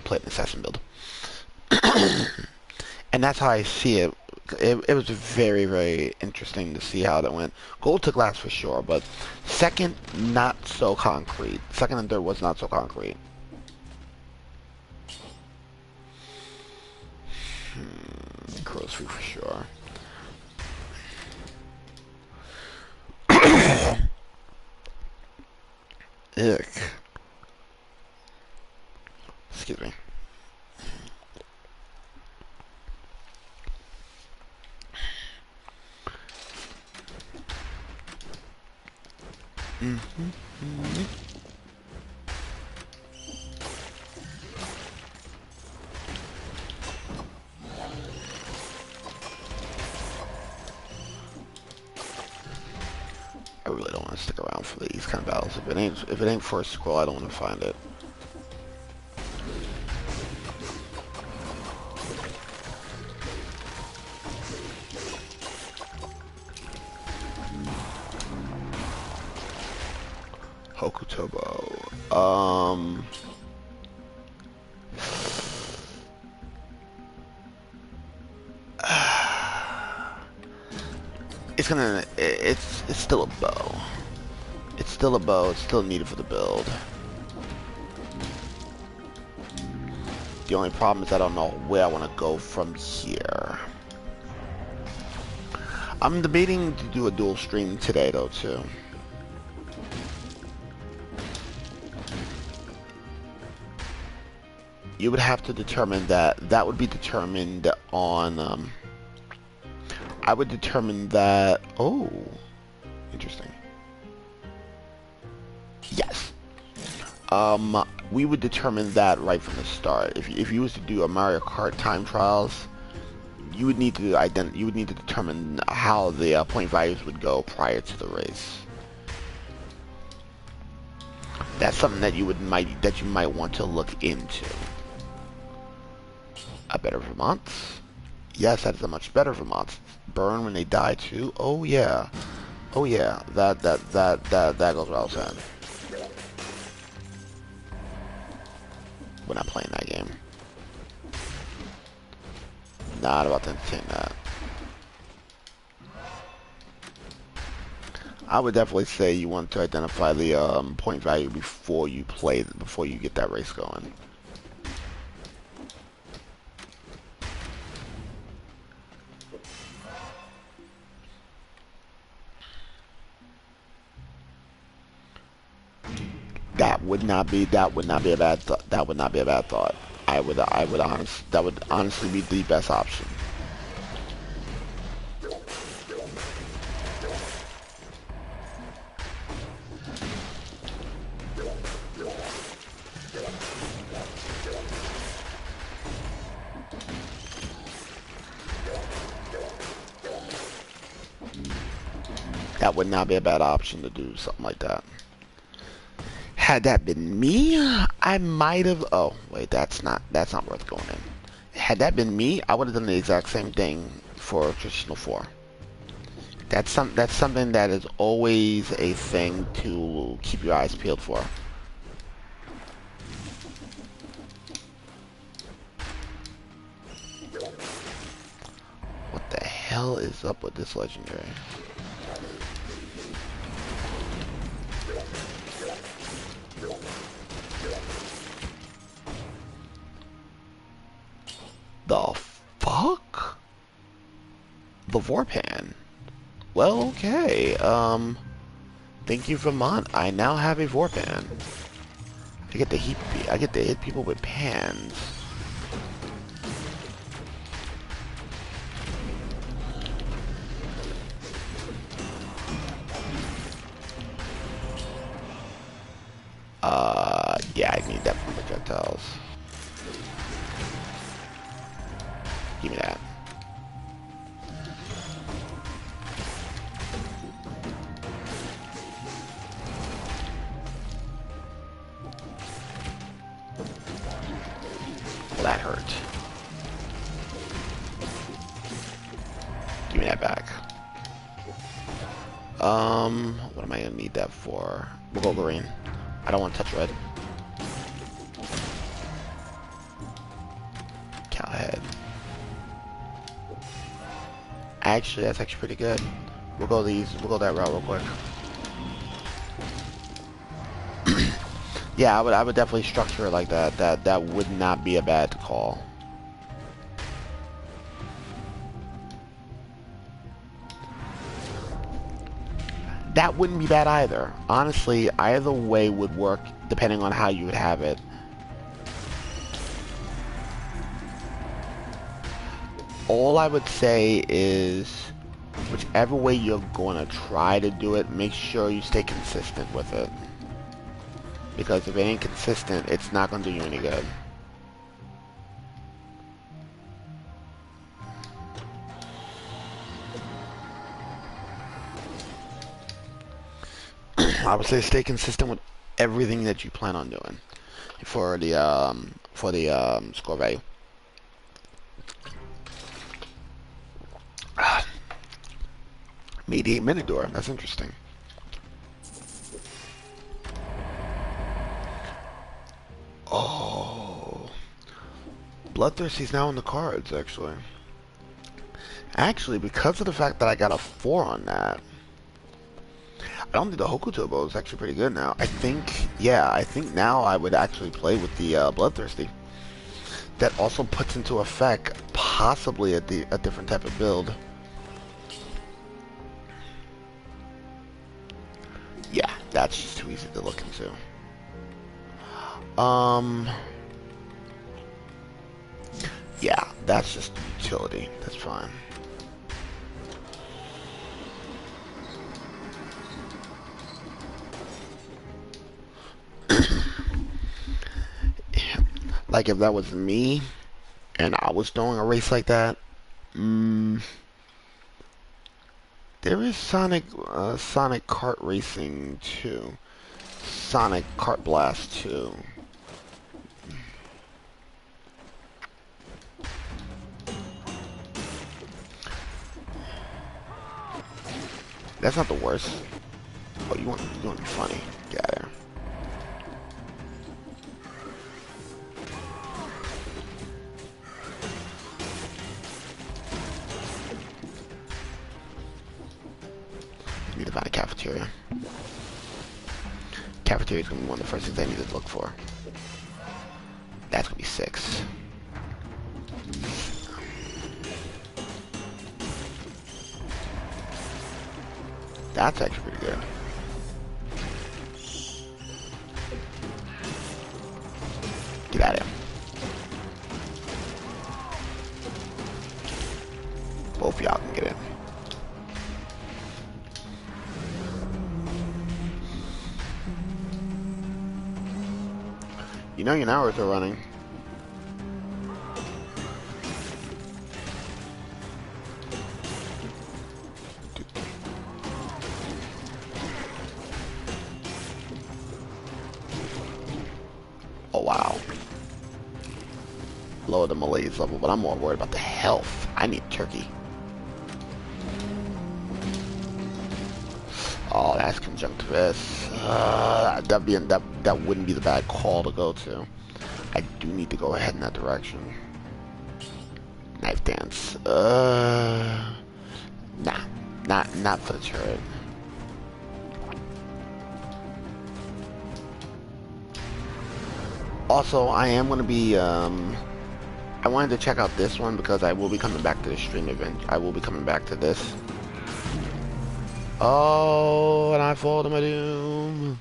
Play an assassin build. And that's how I see it. It was very, very interesting to see how that went. Gold took last for sure, but second, not so concrete. Second and third was not so concrete. Crow's free for sure. Ick. Excuse me. I really don't want to stick around for these kind of battles. If it ain't first scroll, I don't want to find it. Hokutobo. It's still a bow. It's still a bow. It's still needed for the build. The only problem is I don't know where I want to go from here. I'm debating to do a dual stream today though too. You would have to determine that. That would be determined on I would determine that. Oh, interesting. Yes. We would determine that right from the start. If you was to do a Mario Kart time trials, you would need to determine how the point values would go prior to the race. That's something that you might want to look into. A better Vermont? Yes, that is a much better Vermont. Burn when they die too. Oh yeah. Oh yeah. That goes without saying. We're not playing that game. Not about to entertain that. I would definitely say you want to identify the point value before you get that race going. That would not be a bad thought. That would not be a bad thought. That would honestly be the best option. That would not be a bad option to do something like that. Had that been me, I might have. Oh wait, that's not worth going in. Had that been me, I would have done the exact same thing for traditional 4. That's something that is always a thing to keep your eyes peeled for. What the hell is up with this legendary? The fuck? The Vorpan. Well, okay. Thank you, Vermont. I now have a Vorpan. I get to hit people with pans. Yeah, I need that from projectiles. Give me that. Well, that hurt. Give me that back. What am I gonna need that for? We'll go green. I don't want to touch red. Cowhead. Actually, that's actually pretty good. We'll go that route real quick. Yeah, I would definitely structure it like that. That would not be a bad call. That wouldn't be bad either. Honestly, either way would work depending on how you would have it. All I would say is, whichever way you're going to try to do it, make sure you stay consistent with it. Because if it ain't consistent, it's not going to do you any good. I would say stay consistent with everything that you plan on doing for the score value. Mediate Minidor. That's interesting. Oh, Bloodthirsty's now in the cards. Actually, because of the fact that I got a 4 on that. I don't think the Hokuto bow is actually pretty good now. I think now I would actually play with the Bloodthirsty. That also puts into effect possibly a different type of build. Yeah, that's just too easy to look into. Yeah, that's just utility. That's fine. Like if that was me and I was doing a race like that, there is Sonic Kart Racing too. Sonic Kart Blast too. That's not the worst. Oh, you want to be funny? Get out of there. Need to find a cafeteria. Cafeteria is going to be one of the first things I need to look for. That's going to be 6. That's actually pretty good. Get out of here. Both of y'all can get in. You know your hours are running. wow. Lower the malaise level, but I'm more worried about the health. I need turkey. Oh, that's conjunctivis. That wouldn't be the bad call to go to. I do need to go ahead in that direction. Knife dance. Nah, not for the turret. Also, I am gonna be I wanted to check out this one because I will be coming back to the stream event. I will be coming back to this. Oh, and I fall to my doom.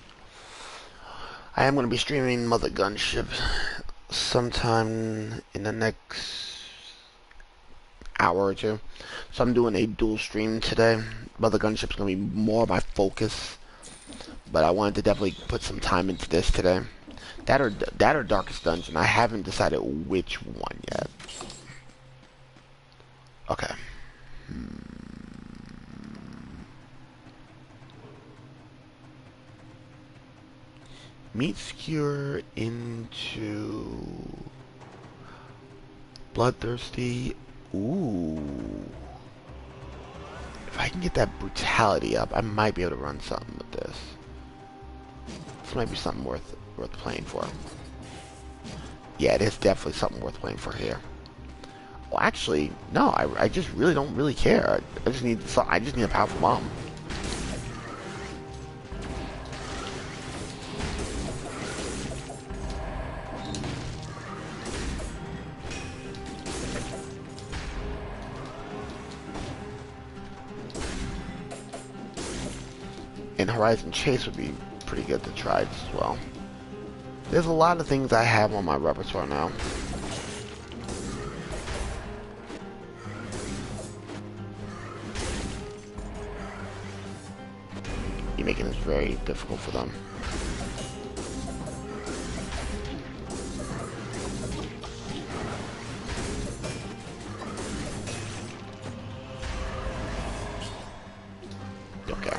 I am going to be streaming Mother Gunship sometime in the next hour or two. So I'm doing a dual stream today. Mother Gunship's going to be more my focus. But I wanted to definitely put some time into this today. That or Darkest Dungeon. I haven't decided which one yet. Okay. Meat skewer into bloodthirsty. Ooh. If I can get that brutality up, I might be able to run something with this. This might be something worth playing for. Yeah, it is definitely something worth playing for here. Well, actually, no. I just really don't really care. I just need a powerful bomb. And Horizon Chase would be pretty good to try as well. There's a lot of things I have on my repertoire now. You're making this very difficult for them. Okay.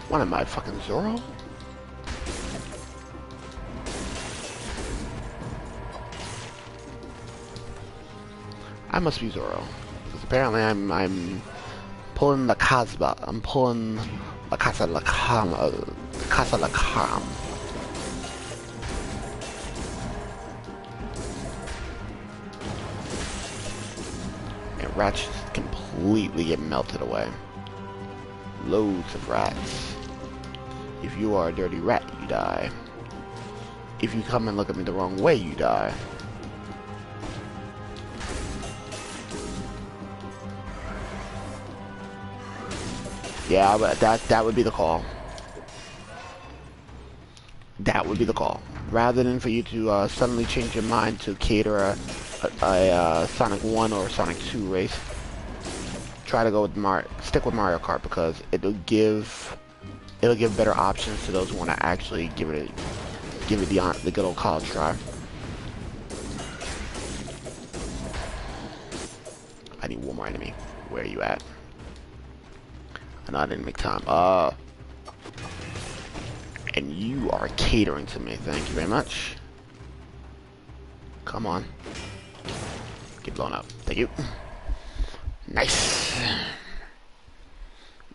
What am I, fucking Zoro? I must be Zoro. Because apparently I'm pulling the Casbah. I'm pulling the Casa La Cam. Casa La Cam. And rats just completely get melted away. Loads of rats. If you are a dirty rat, you die. If you come and look at me the wrong way, you die. Yeah, but that would be the call. That would be the call. Rather than for you to suddenly change your mind to cater a Sonic 1 or Sonic 2 race, try to go with stick with Mario Kart because it'll give better options to those who want to actually give it the good old college try. I need one more enemy. Where are you at? I know I didn't make time. And you are catering to me. Thank you very much. Come on. Get blown up. Thank you. Nice.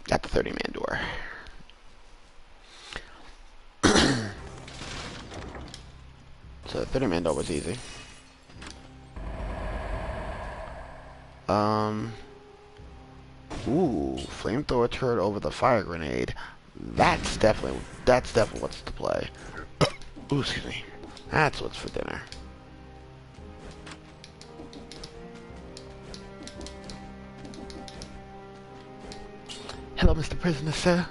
Got the 30-man door. So the 30-man door was easy. Ooh, flamethrower turret over the fire grenade. That's definitely what's to play. Ooh, excuse me. That's what's for dinner. Hello, Mr. Prisoner, sir.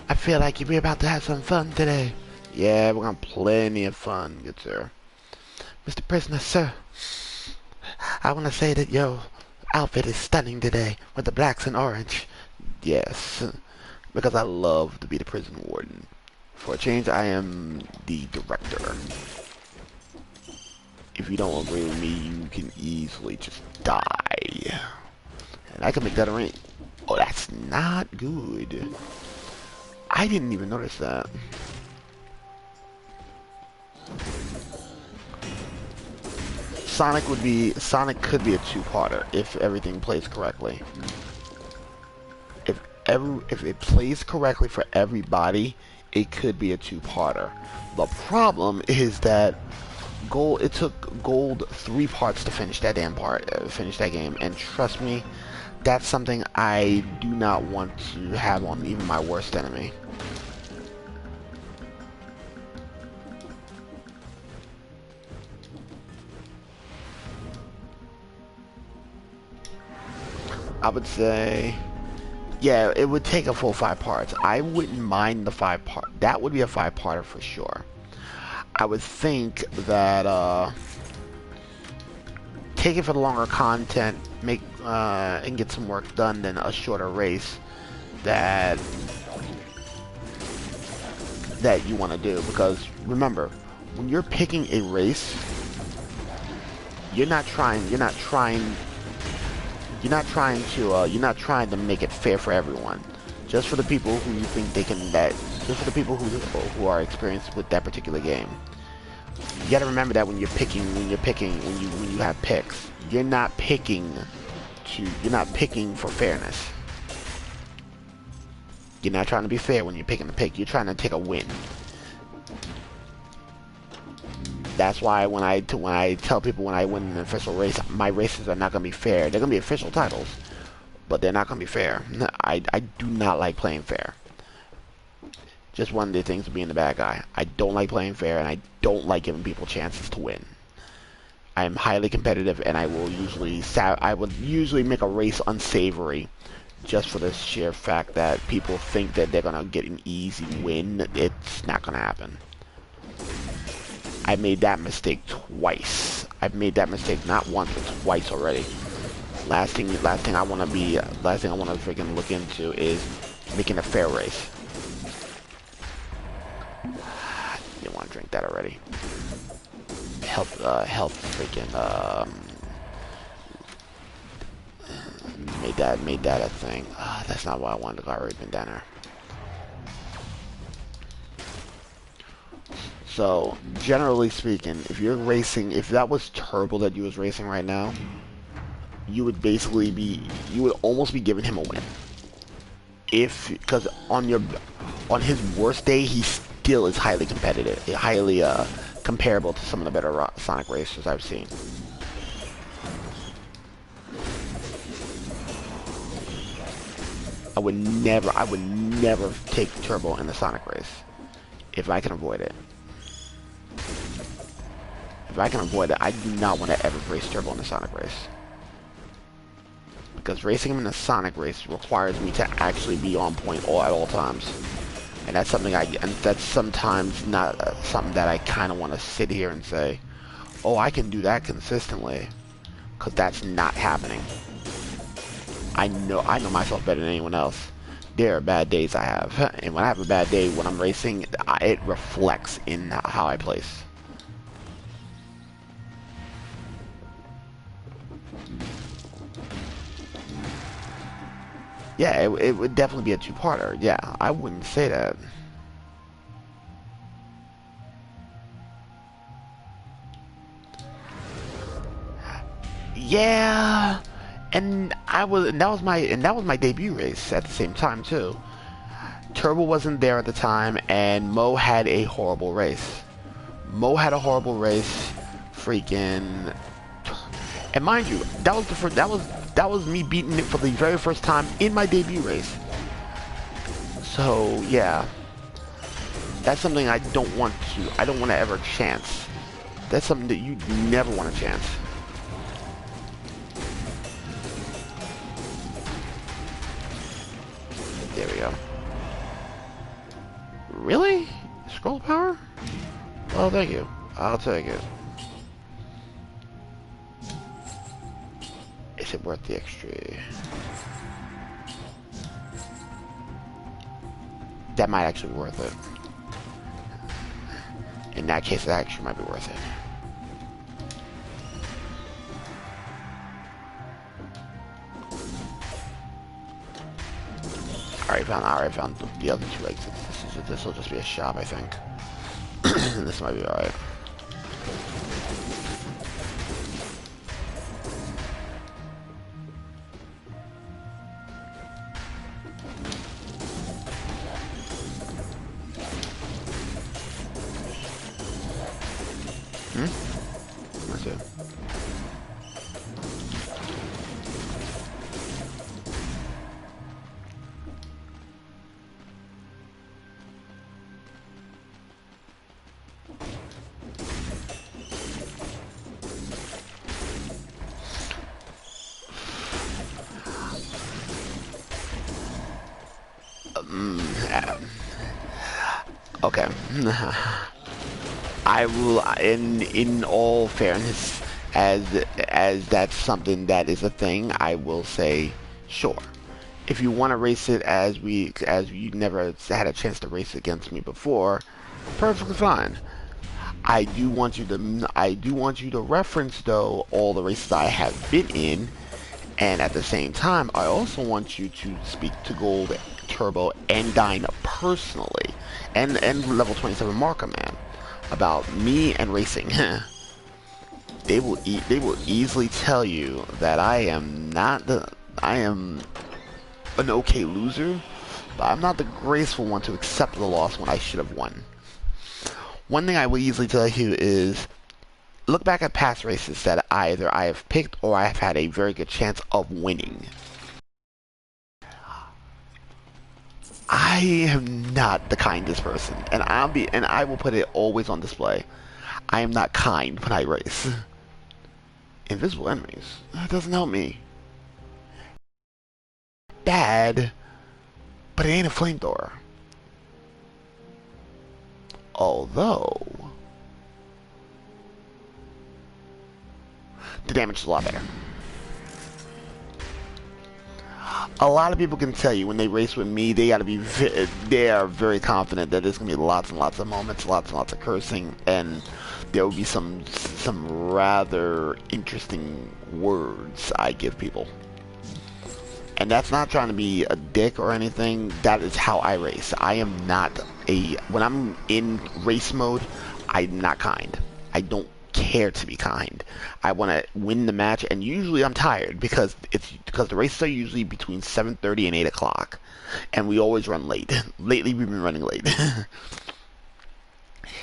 I feel like we're about to have some fun today. Yeah, we're gonna have plenty of fun, good sir. Mr. Prisoner, sir. I want to say that your outfit is stunning today with the blacks and orange. Yes, because I love to be the prison warden. For a change, I am the director. if you don't agree with me, you can easily just die. And I can make that a ring. Oh, that's not good. I didn't even notice that. Sonic could be a two-parter if everything plays correctly. If it plays correctly for everybody, it could be a two-parter. The problem is that it took Gold 3 parts to finish that finish that game, and trust me, that's something I do not want to have on even my worst enemy. I would say, yeah, it would take a full 5 parts. I wouldn't mind the 5 part. That would be a 5-parter for sure. I would think that take it for the longer content, make and get some work done than a shorter race that you want to do. Because remember, when you're picking a race, you're not trying to make it fair for everyone. Just for the people who you think they can just for the people who are experienced with that particular game. You got to remember that when you have picks, you're not picking for fairness. You're not trying to be fair when you're picking a pick. You're trying to take a win. That's why when I tell people when I win an official race, my races are not going to be fair. They're going to be official titles, but they're not going to be fair. I do not like playing fair. Just one of the things of being the bad guy. I don't like playing fair, and I don't like giving people chances to win. I am highly competitive, and I would usually make a race unsavory, just for the sheer fact that people think that they're gonna get an easy win. It's not gonna happen. I made that mistake twice. I've made that mistake not once but twice already. Last thing I want to freaking look into is making a fair race. Didn't want to drink that already. Health freaking made that a thing. That's not what I wanted to go. I already been down there. So generally speaking, if you're racing, if that was Turbo that you was racing right now, you would almost be giving him a win. Because on his worst day, he still is highly competitive, highly comparable to some of the better Sonic racers I've seen. I would never take Turbo in the Sonic race if I can avoid it. If I can avoid it, I do not want to ever race Turbo in the Sonic race. Because racing him in a Sonic race requires me to actually be on point at all times. And that's something that's sometimes not something that I kind of want to sit here and say, oh, I can do that consistently. Because that's not happening. I know myself better than anyone else. There are bad days I have. And when I have a bad day when I'm racing, it reflects in how I place. Yeah, it would definitely be a two-parter. Yeah, I wouldn't say that. Yeah, and that was my debut race at the same time too. Turbo wasn't there at the time, and Mo had a horrible race. Freaking. And mind you, that was me beating it for the very first time in my debut race. So yeah, that's something I don't want to ever chance. That's something that you never want to chance. There we go. Really? Scroll power? Well, thank you. I'll take it. Is it worth the extra? That might actually be worth it. In that case, it actually might be worth it. already found the other two exits. This will just be a shop, I think. This might be alright. Let's see. Okay. I will, in all fairness, as that's something that is a thing, I will say, sure. If you want to race it as you never had a chance to race against me before, perfectly fine. I do want you to reference though all the races I have been in, and at the same time, I also want you to speak to Gold, Turbo, and Dine personally, and level 27 Marker Man about me and racing. They will easily tell you that I am an okay loser, but I'm not the graceful one to accept the loss when I should have won. One thing I will easily tell you is, look back at past races that either I have picked or I have had a very good chance of winning. I am not the kindest person, and I will put it always on display. I am not kind when I race. Invisible enemies. That doesn't help me. Bad, but it ain't a flamethrower. Although the damage is a lot better. A lot of people can tell you when they race with me, they are very confident that there's gonna be lots and lots of moments, lots and lots of cursing, and there will be some rather interesting words I give people. And that's not trying to be a dick or anything. That is how I race. I am not when I'm in race mode, I'm not kind. I don't care to be kind. I want to win the match, and usually I'm tired because the races are usually between 7:30 and 8 o'clock, and we always run late. Lately, we've been running late.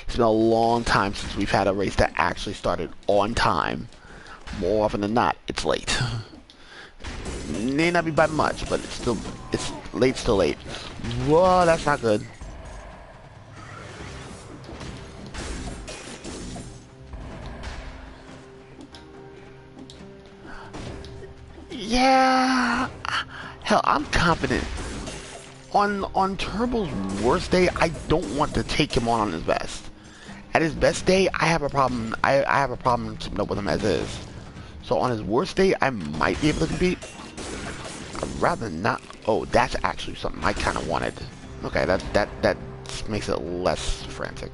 It's been a long time since we've had a race that actually started on time. More often than not, it's late. May not be by much, but it's late, still late. Whoa, that's not good. Yeah, hell, I'm confident. On Turbo's worst day, I don't want to take him on his best. At his best day, I have a problem. I have a problem keeping up with him as is. So on his worst day, I might be able to compete. I'd rather not. Oh, that's actually something I kind of wanted. Okay, that makes it less frantic.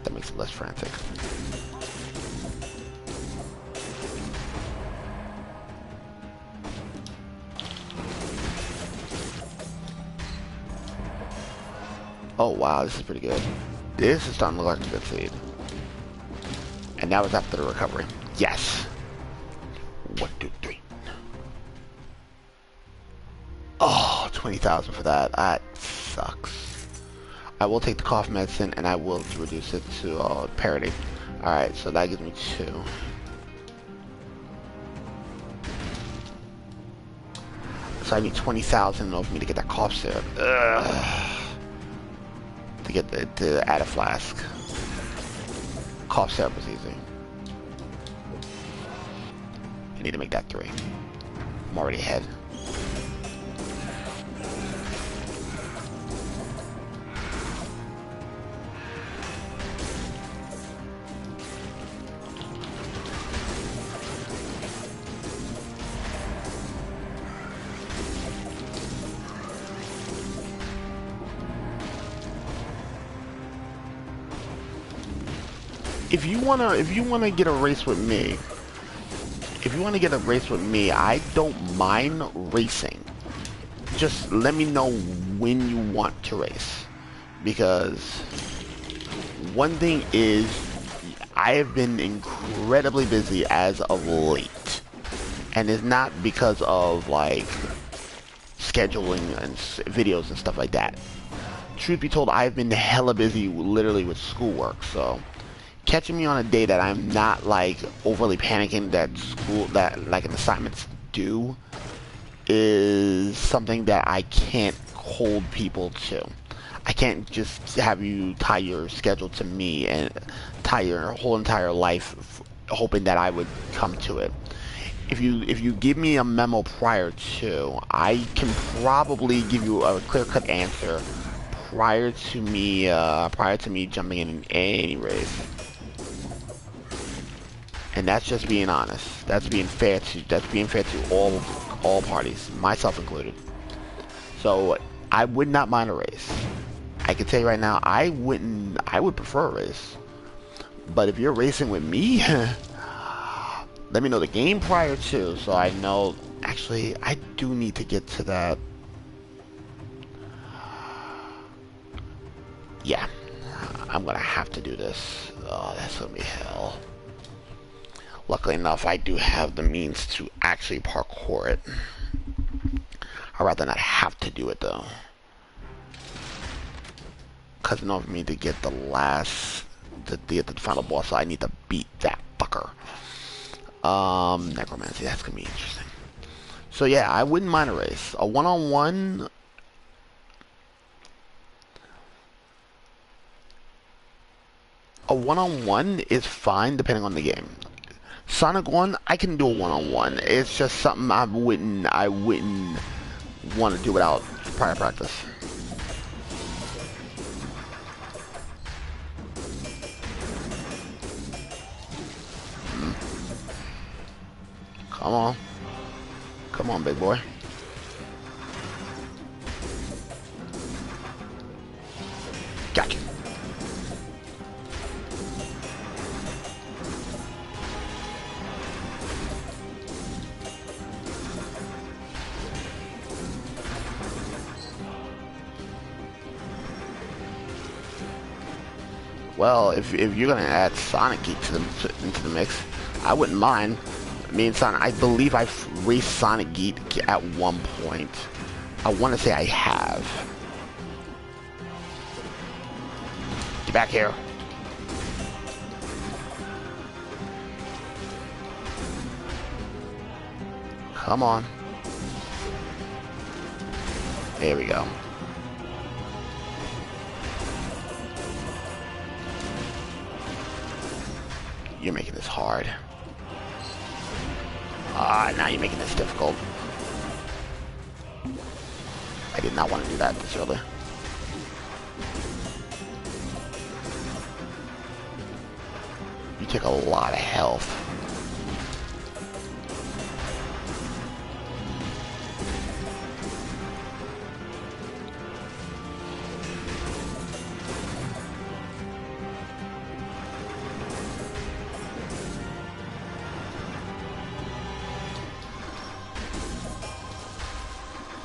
That makes it less frantic. Oh wow, this is pretty good. This is starting to look like a good seed. And that was after the recovery. Yes. 1, 2, 3. Oh, 20,000 for that. That sucks. I will take the cough medicine and I will reduce it to parity. Alright, so that gives me 2. So I need 20,000 in order for me to get that cough syrup. Ugh. To add a flask. Cough syrup was easy. I need to make that 3. I'm already ahead. If you wanna get a race with me, if you want to get a race with me, I don't mind racing. Just let me know when you want to race. Because one thing is, I have been incredibly busy as of late. And it's not because of, like, scheduling and videos and stuff like that. Truth be told, I've been hella busy literally with schoolwork, so catching me on a day that I'm not, like, overly panicking that like an assignment's due is something that I can't hold people to. I can't just have you tie your schedule to me and tie your whole entire life hoping that I would come to it. If you give me a memo prior to, I can probably give you a clear-cut answer prior to me jumping in any race. And that's just being honest. That's being fair to all parties, myself included. So I would not mind a race. I can tell you right now, I would prefer a race. But if you're racing with me, let me know the game prior to, so I know. Actually, I do need to get to that. Yeah, I'm gonna have to do this. Oh, that's gonna be hell. Luckily enough, I do have the means to actually parkour it. I'd rather not have to do it though. Because in order for me to get the final boss, I need to beat that fucker. Necromancy, that's gonna be interesting. So yeah, I wouldn't mind a race. A one-on-one. A one-on-one is fine depending on the game. Sonic 1, I can do a one-on-one. It's just something I wouldn't want to do without prior practice. Come on. Come on, big boy. Gotcha. Well, if you're gonna add Sonic Geek into the mix, I wouldn't mind. Me and Sonic, I believe I've raced Sonic Geek at one point. I want to say I have. Get back here. Come on. There we go. You're making this hard. Now you're making this difficult. I did not want to do that this early. You take a lot of health.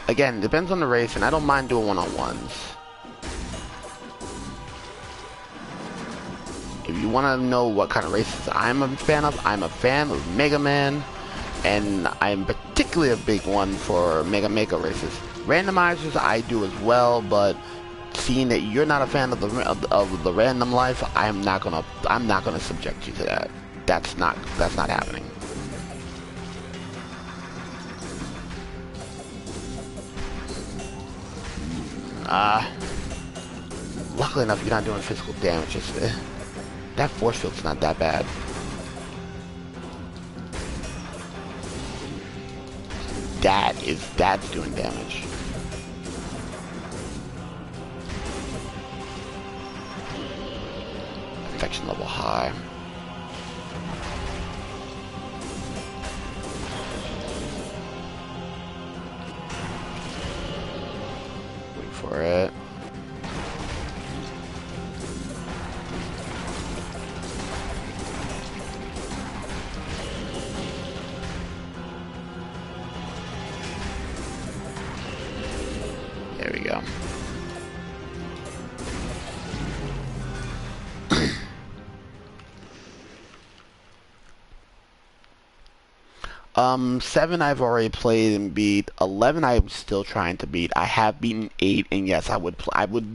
Again, depends on the race, and I don't mind doing one-on-ones. If you want to know what kind of races I'm a fan of Mega Man, and I'm particularly a big one for Mega races. Randomizers I do as well, but seeing that you're not a fan of the random life, I'm not gonna subject you to that. That's not happening. Luckily enough, you're not doing physical damage. That force field's not that bad. That's doing damage. Infection level high. Wait for it. There we go. 7 I've already played and beat. 11 I'm still trying to beat. I have beaten 8, and yes, I would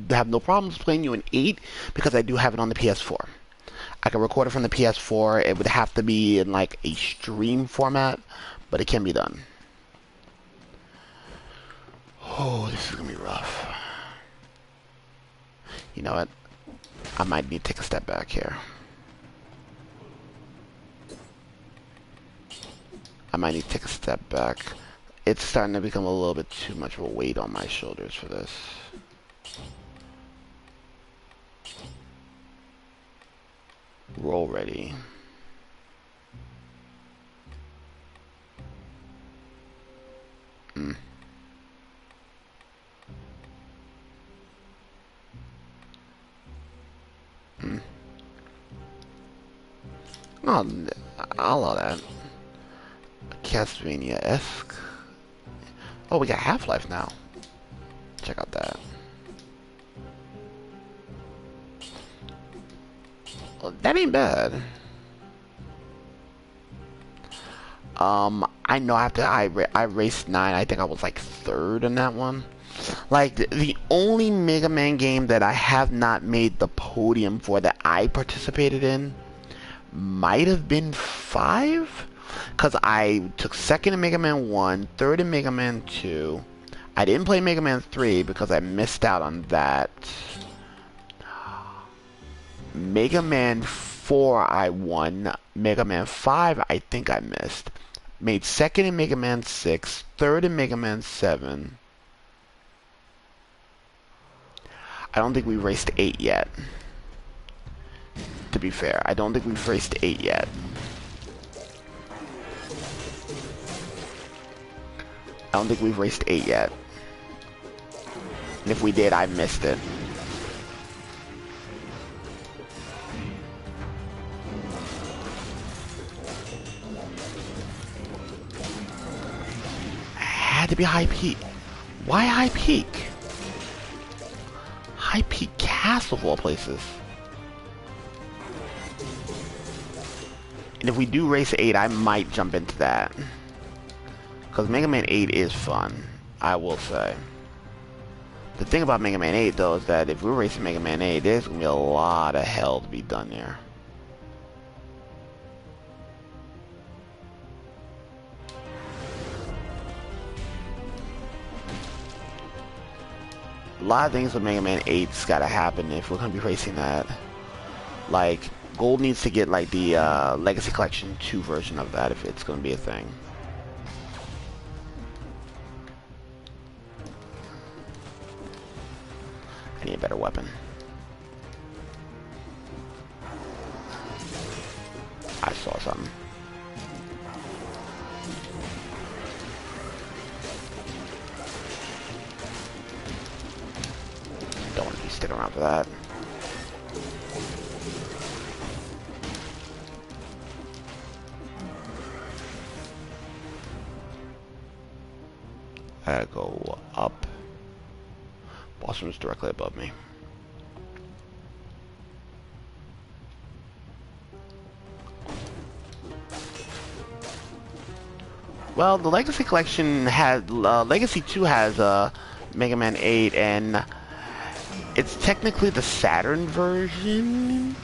have no problems playing you in 8 because I do have it on the PS4. I can record it from the PS4. It would have to be in like a stream format, but it can be done. Oh, this is gonna be rough. You know what? I might need to take a step back here. I might need to take a step back. It's starting to become a little bit too much of a weight on my shoulders for this. Roll ready. Mm. Mm. Oh, I'll allow that. Castlevania-esque. Oh, we got Half-Life now. Check out that. Well, that ain't bad. I know after I raced 9, I think I was like 3rd in that one. Like, the only Mega Man game that I have not made the podium for that I participated in might have been 5? Because I took 2nd in Mega Man 1, 3rd in Mega Man 2. I didn't play Mega Man 3 because I missed out on that. Mega Man 4 I won. Mega Man 5 I think I missed. Made 2nd in Mega Man 6, 3rd in Mega Man 7. I don't think we raced 8 yet. To be fair, I don't think we've raced 8 yet. I don't think we've raced 8 yet. And if we did, I missed it. Had to be High Peak. Why High Peak? High Peak Castle of all places. And if we do race 8, I might jump into that. Because Mega Man 8 is fun, I will say. The thing about Mega Man 8, though, is that if we're racing Mega Man 8, there's going to be a lot of hell to be done there. A lot of things with Mega Man 8's got to happen if we're going to be racing that. Like, Gold needs to get, like, the Legacy Collection 2 version of that if it's going to be a thing. I need a better weapon. I saw something. Don't want to be sticking around for that. I go up. Boss room is directly above me. Well, the Legacy Collection has Legacy 2 has Mega Man 8, and it's technically the Saturn version.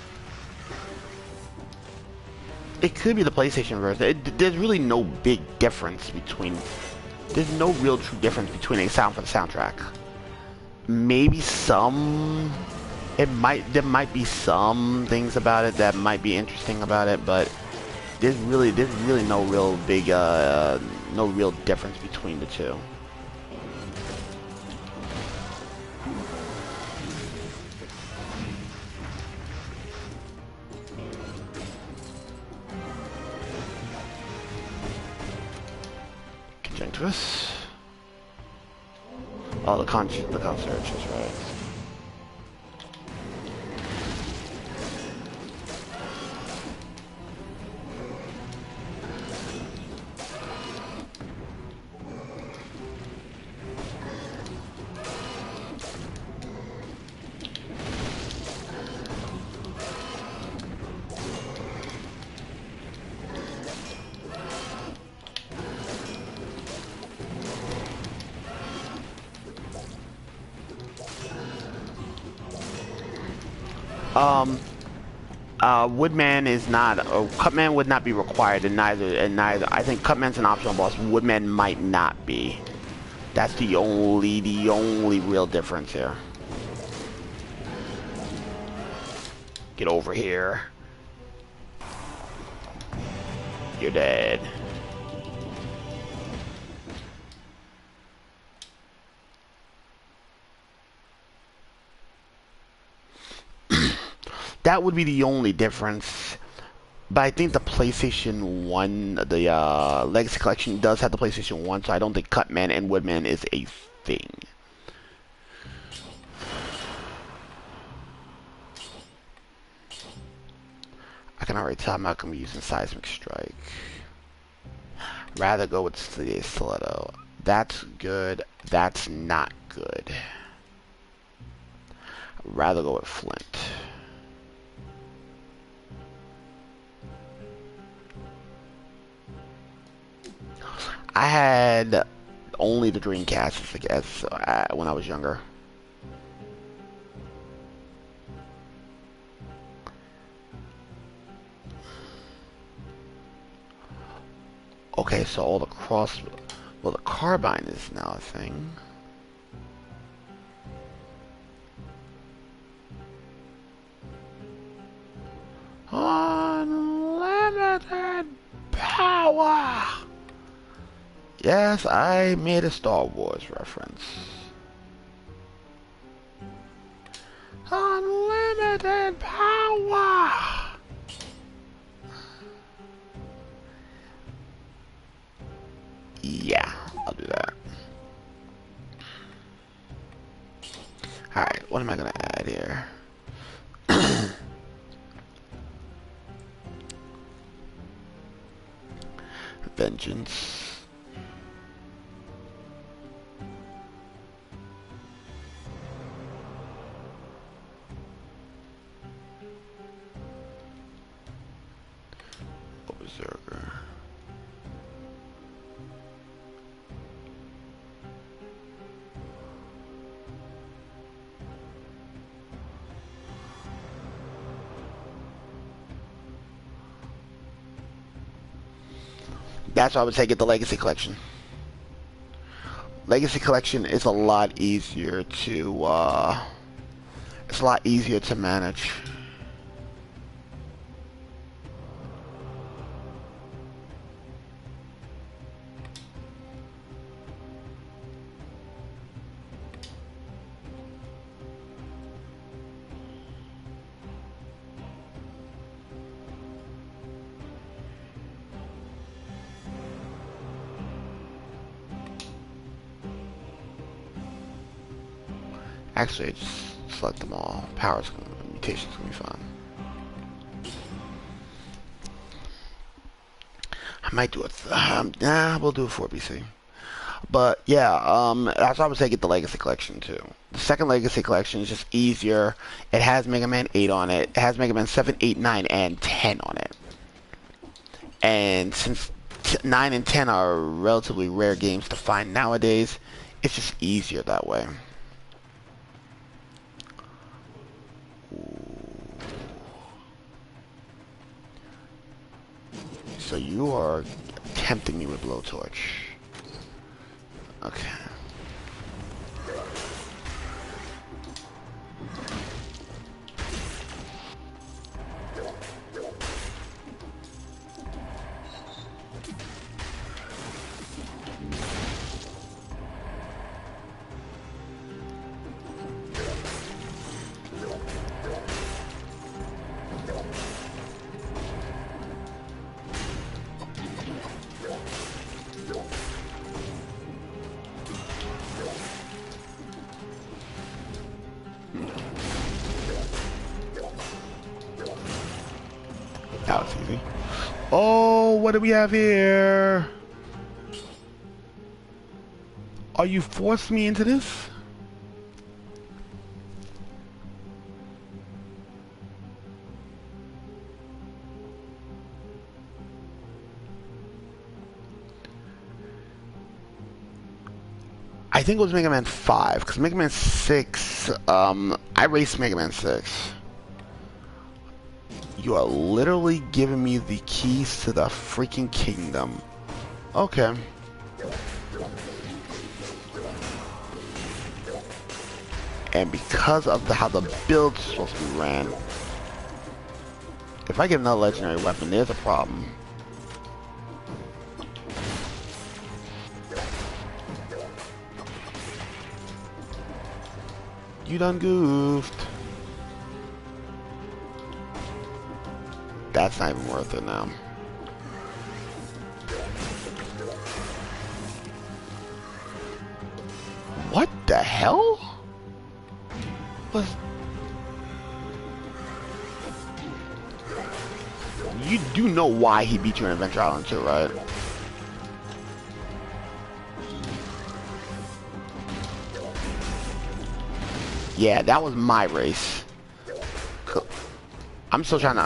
It could be the PlayStation version. There's really no big difference between. There's no real true difference between a sound for the soundtrack. Maybe some. There might be some things about it that might be interesting about it, but there's really no real big no real difference between the two. Conjunctivus. Oh, the concierge is right. Woodman is not. Cutman would not be required, and neither. I think Cutman's an optional boss. Woodman might not be. That's the only real difference here. Get over here. You're dead. That would be the only difference. But I think the PlayStation 1, the Legacy Collection does have the PlayStation 1, so I don't think Cutman and Woodman is a thing. I can already tell I'm not going to be using Seismic Strike. Rather go with the Stiletto. That's good. That's not good. Rather go with Flint. I had only the Dreamcast, I guess, when I was younger. Okay, so all the well, the carbine is now a thing. Unlimited power! Yes, I made a Star Wars reference. Unlimited power! Yeah, I'll do that. Alright, what am I gonna add here? Vengeance. Berserker. That's why I would say get the Legacy Collection. Legacy Collection is a lot easier to, it's a lot easier to manage. Actually, just select them all. Powers, mutations gonna be fine. I might do it. Nah, we'll do it 4BC. But yeah, that's why I would say get the Legacy Collection too. The second Legacy Collection is just easier. It has Mega Man 8 on it. It has Mega Man 7, 8, 9, and 10 on it. And since 9 and 10 are relatively rare games to find nowadays, it's just easier that way. So you are tempting me with Blowtorch. Okay. That was easy. Oh, what do we have here? Are you forcing me into this? I think it was Mega Man 5, because Mega Man 6, I raced Mega Man 6. You are literally giving me the keys to the freaking kingdom. Okay. And because of how the build's supposed to be ran, if I get another legendary weapon, there's a problem. You done goofed. That's not even worth it now. What the hell? What? You do know why he beat you in Adventure Island 2, right? Yeah, that was my race. I'm still trying to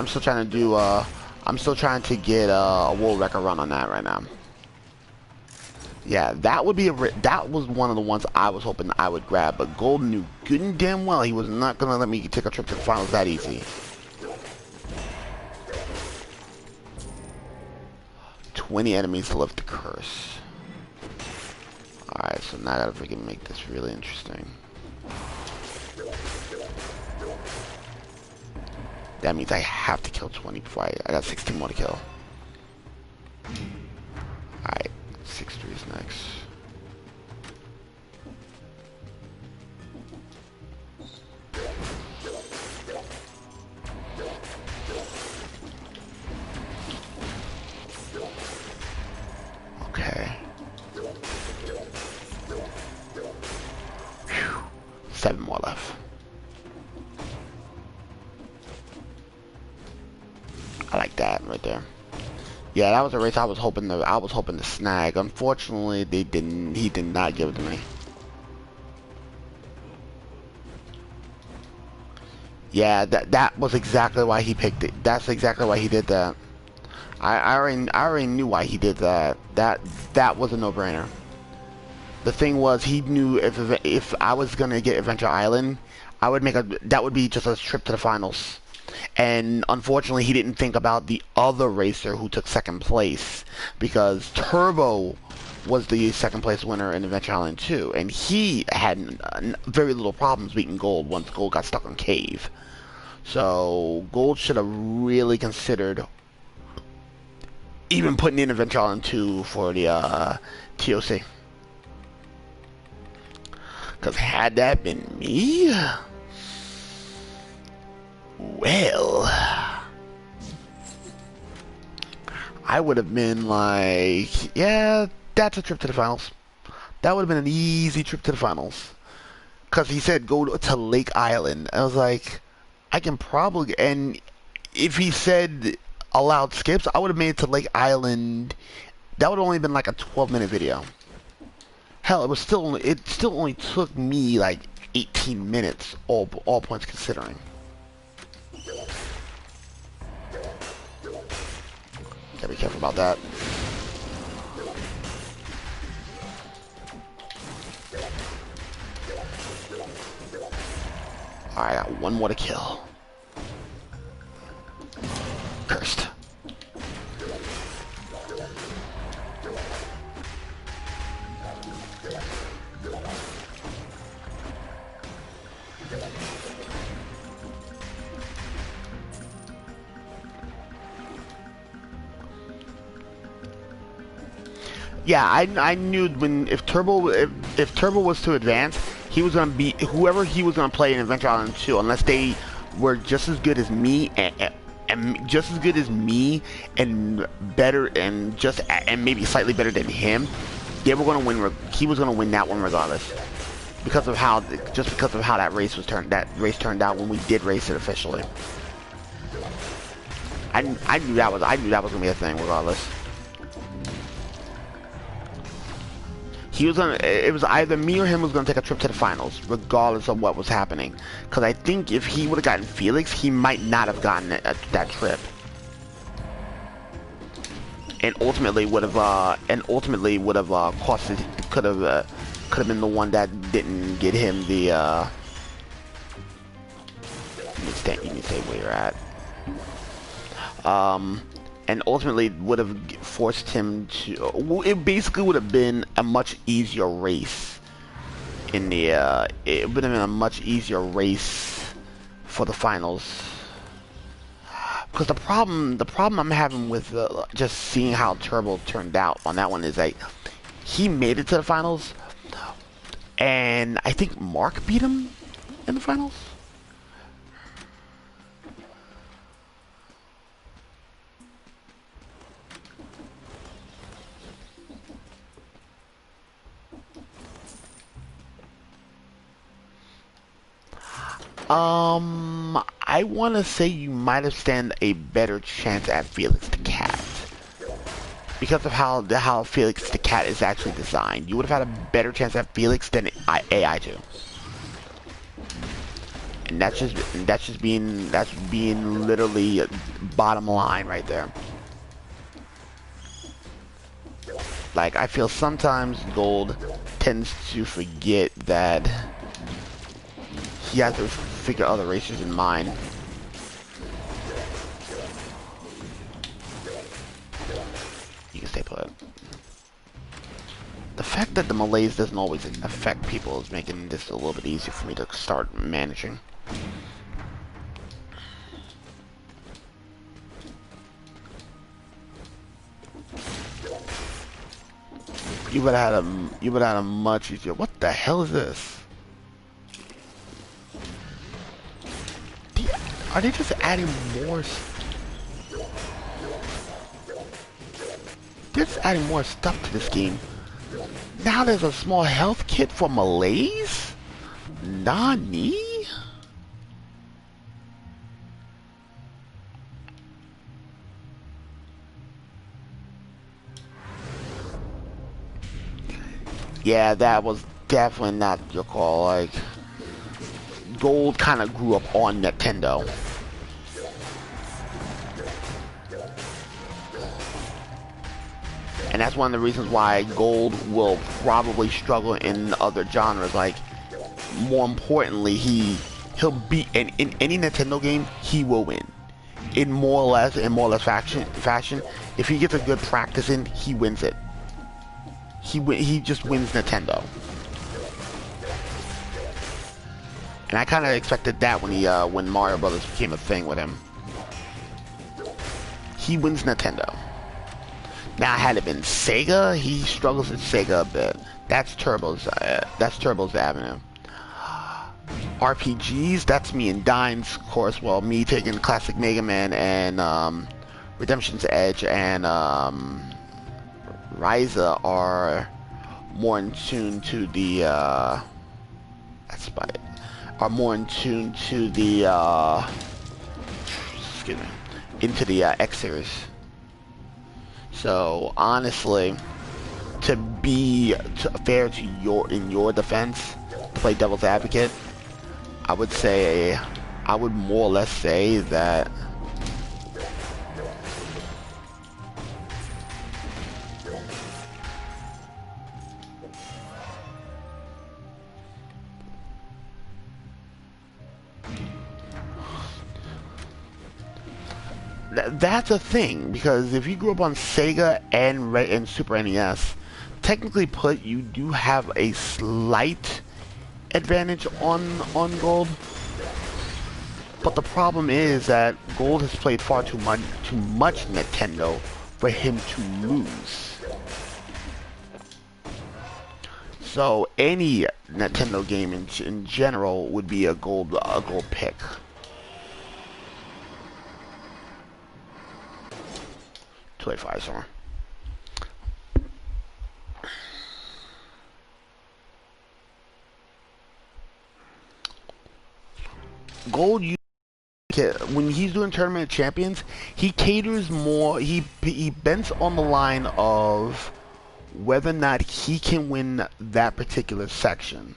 get a world record run on that right now. Yeah, that would be that was one of the ones I was hoping I would grab, but Gold knew good and damn well he was not gonna let me take a trip to the finals that easy. 20 enemies to lift the curse. Alright, so now I gotta freaking make this really interesting. That means I have to kill 20 before I got 16 more to kill. Alright, 6-3 is next. Okay. Whew. 7 more left. I like that right there. Yeah, that was a race I was hoping to snag. Unfortunately, he did not give it to me. Yeah, that was exactly why he picked it. That's exactly why he did that. I already knew why he did that. That was a no-brainer. The thing was, he knew if I was gonna get Adventure Island, that would be just a trip to the finals. And unfortunately, he didn't think about the other racer who took second place, because Turbo was the second place winner in Adventure Island 2, and he had very little problems beating Gold once Gold got stuck on Cave. So Gold should have really considered even putting in Adventure Island 2 for the TOC. Because had that been me, well, I would have been like, yeah, that's a trip to the finals. That would have been an easy trip to the finals. Because he said go to Lake Island. I was like, I can probably, and if he said allowed skips, I would have made it to Lake Island. That would have only been like a 12-minute video. Hell, it still only took me like 18 minutes, all points considering. Gotta be careful about that. Alright, I got one more to kill. Cursed. Yeah, I knew if Turbo was to advance, he was gonna be whoever he was gonna play in Adventure Island 2, unless they were just as good as me and just as good as me and better and maybe slightly better than him. They were gonna win. He was gonna win that one regardless, because of how that race turned out when we did race it officially. I knew that was gonna be a thing regardless. It was either me or him was gonna take a trip to the finals, regardless of what was happening. Because I think if he would have gotten Felix, he might not have gotten that trip, and ultimately would have cost it. Could have been the one that didn't get him the. You need to stay where you're at. and ultimately would have forced him to. It basically would have been a much easier race in the. It would have been a much easier race for the finals. Because the problem I'm having with just seeing how Turbo turned out on that one is like he made it to the finals, and I think Mark beat him in the finals. I want to say you might have stand a better chance at Felix the Cat because of how Felix the Cat is actually designed. You would have had a better chance at Felix than AI2, and that's being literally bottom line right there. Like I feel sometimes Gold tends to forget that he has to figure other races in mind. You can stay put. The fact that the malaise doesn't always affect people is making this a little bit easier for me to start managing. You would have had a much easier. What the hell is this? Are they just adding more? They're just adding more stuff to this game. Now there's a small health kit for malaise? Nani? Yeah, that was definitely not your call. Like, Gold kind of grew up on Nintendo. And that's one of the reasons why Gold will probably struggle in other genres. Like, more importantly, he'll beat in any Nintendo game, he will win. In more or less fashion. If he gets a good practice in, he wins it. He just wins Nintendo. And I kind of expected that when Mario Brothers became a thing with him. He wins Nintendo. Now, had it been Sega, he struggles with Sega a bit. That's Turbo's avenue. RPGs, that's me and Dine's course. Well, me taking classic Mega Man and Redemption's Edge and Ryza are more in tune to the that's about it. Are more in tune to the excuse me, into the X series. So honestly, to be fair to in your defense, to play devil's advocate, I would more or less say that that's a thing, because if you grew up on Sega and Super NES, technically put, you do have a slight advantage on Gold. But the problem is that Gold has played far too much Nintendo for him to lose. So any Nintendo game in general would be a gold pick. $25 somewhere. Gold, when he's doing Tournament of Champions, he caters more. He bends on the line of whether or not he can win that particular section.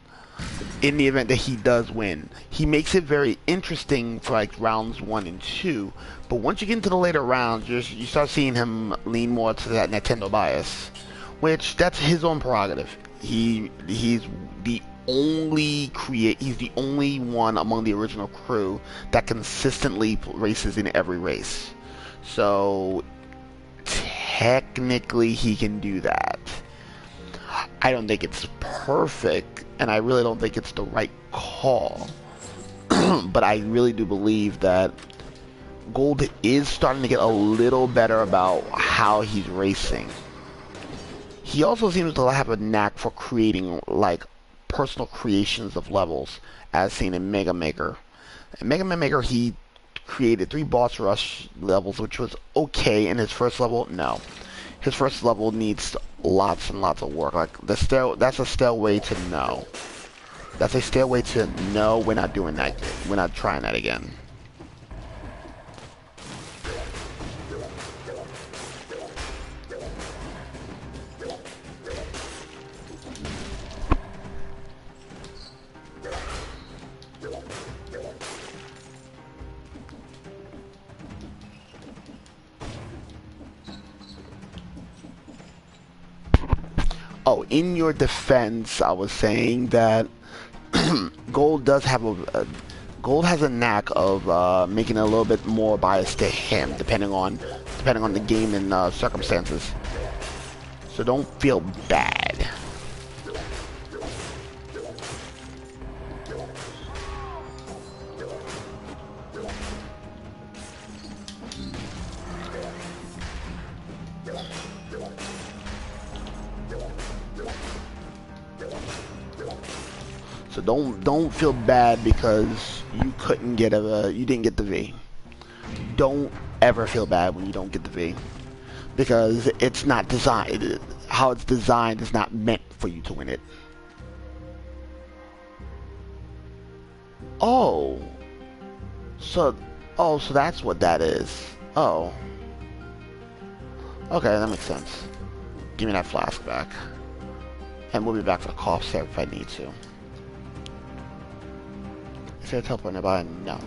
In the event that he does win, he makes it very interesting for like rounds 1 and 2. But once you get into the later rounds, you start seeing him lean more to that Nintendo bias, which that's his own prerogative. He's the only one among the original crew that consistently races in every race. So technically he can do that. I don't think it's perfect, and I really don't think it's the right call. But I really do believe that Gold is starting to get a little better about how he's racing. He also seems to have a knack for creating, like, personal creations of levels, as seen in Mega Maker. In Mega Man Maker, he created 3 boss rush levels, which was okay. In his first level, no. His first level needs lots and lots of work. Like, that's a stairway to no. That's a stairway to no, we're not doing that. We're not trying that again. Oh, in your defense, I was saying that Gold does have Gold has a knack of making it a little bit more biased to him, depending on the game and circumstances. So don't feel bad. So don't feel bad because you didn't get the V. Don't ever feel bad when you don't get the V, because it's not designed. How it's designed is not meant for you to win it. Oh, so so that's what that is. Oh, okay, that makes sense. Give me that flask back, and we'll be back for the cough save if I need to. Is there a teleport nearby? No.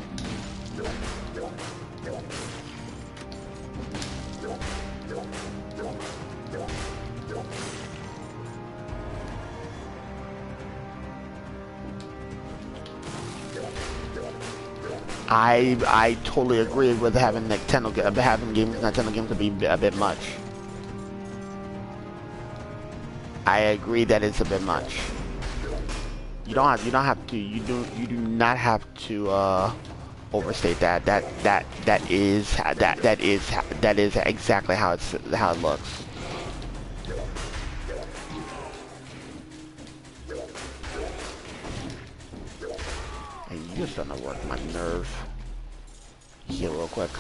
I totally agree with having Nintendo games to be a bit much. I agree that it's a bit much. You do not have to overstate that. That is exactly how it looks. And you're starting to work my nerve here real quick.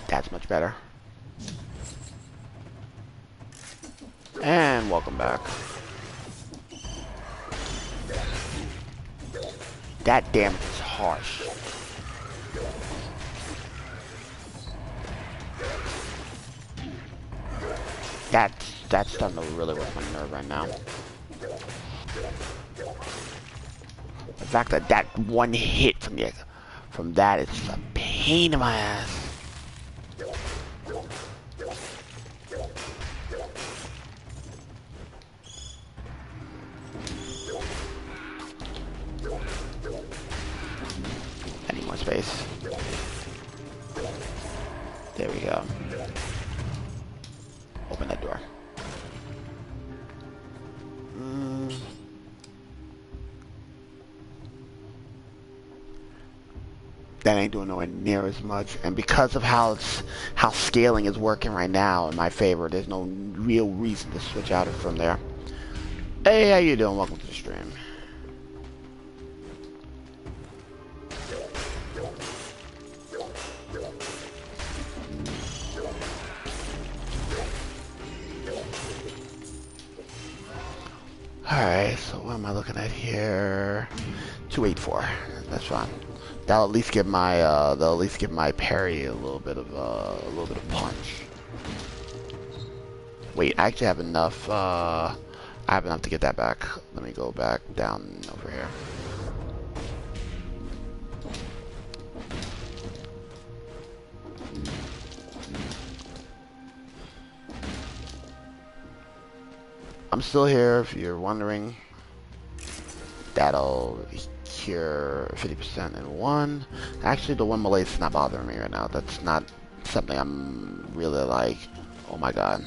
That's much better. And welcome back. That damage is harsh. That's starting to really work my nerve right now. The fact that that one hit from that is just a pain in my ass. I need more space. There we go. Open that door. That ain't doing nowhere near as much, and because of how scaling is working right now in my favor, there's no real reason to switch out from there. Hey, how you doing? Welcome to the stream. Alright, so what am I looking at here? 284. That's fine. That'll at least give my parry a little bit of punch. Wait, I actually have enough. I have enough to get that back. Let me go back down over here. I'm still here, if you're wondering. That'll cure 50% in one. Actually, the one malaise is not bothering me right now. That's not something I'm really like, oh my god.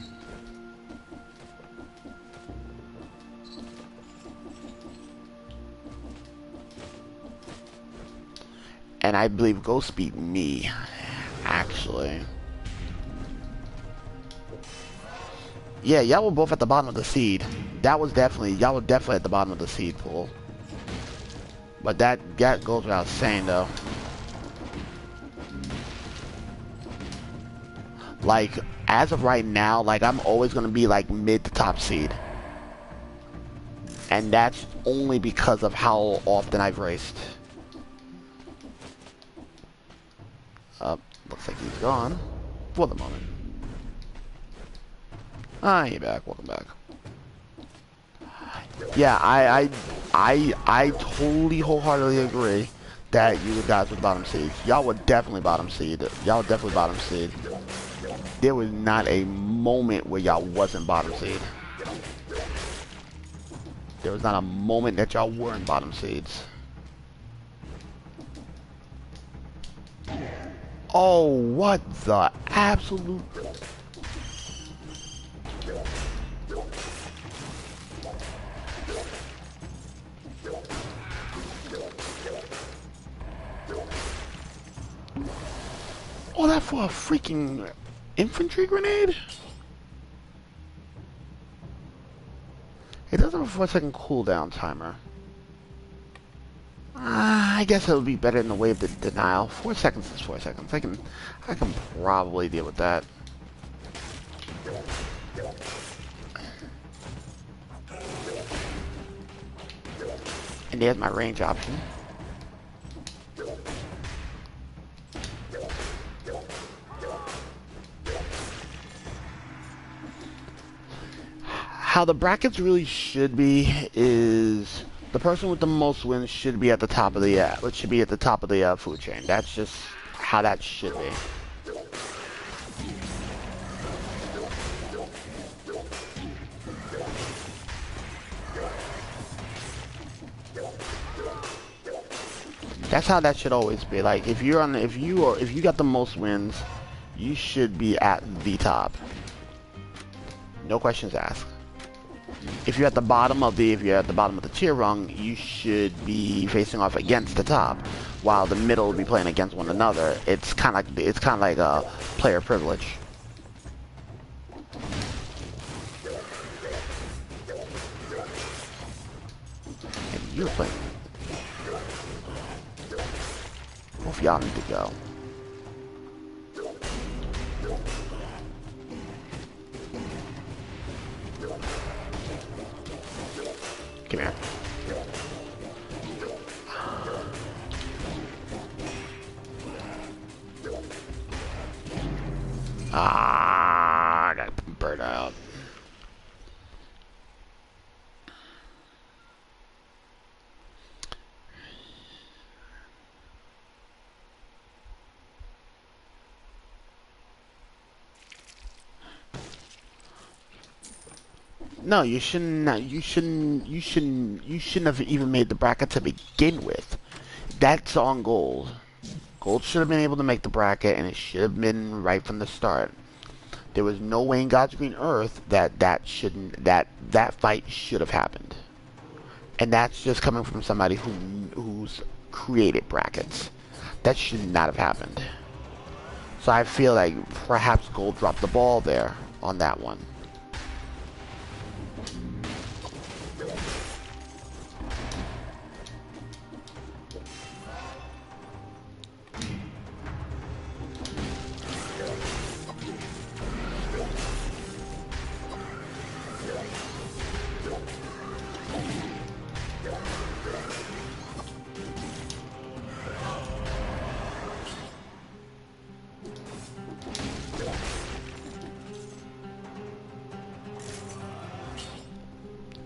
And I believe Ghost beat me, actually. Yeah, y'all were both at the bottom of the seed. That was definitely, y'all were definitely at the bottom of the seed pool. But that goes without saying, though. Like, as of right now, like, I'm always going to be, like, mid to top seed. And that's only because of how often I've raced. Looks like he's gone. For the moment. Ah, you're back. Welcome back. Yeah, I totally wholeheartedly agree that you guys were bottom seed. Y'all were definitely bottom seed. Y'all were definitely bottom seed. There was not a moment where y'all wasn't bottom seed. There was not a moment that y'all weren't bottom seeds. Oh, what the absolute... Oh, that for a freaking infantry grenade? It does have a 4-second cooldown timer. I guess it would be better in the way of the denial. 4 seconds is 4 seconds. I can probably deal with that. And there's my range option. How the brackets really should be is the person with the most wins should be at the top of the food chain. That's just how that should be. That's how that should always be. Like if you got the most wins, you should be at the top. No questions asked. If you're at the bottom of the tier rung, you should be facing off against the top, while the middle will be playing against one another. It's kind of like a player privilege. And you're playing. Both y'all need to go. Come here. Ah, I got burnt out. No, you shouldn't have even made the bracket to begin with. That's on Gold. Gold should have been able to make the bracket, and it should have been right from the start. There was no way in God's green earth that fight should have happened. And that's just coming from somebody who's created brackets. That should not have happened. So I feel like perhaps Gold dropped the ball there on that one.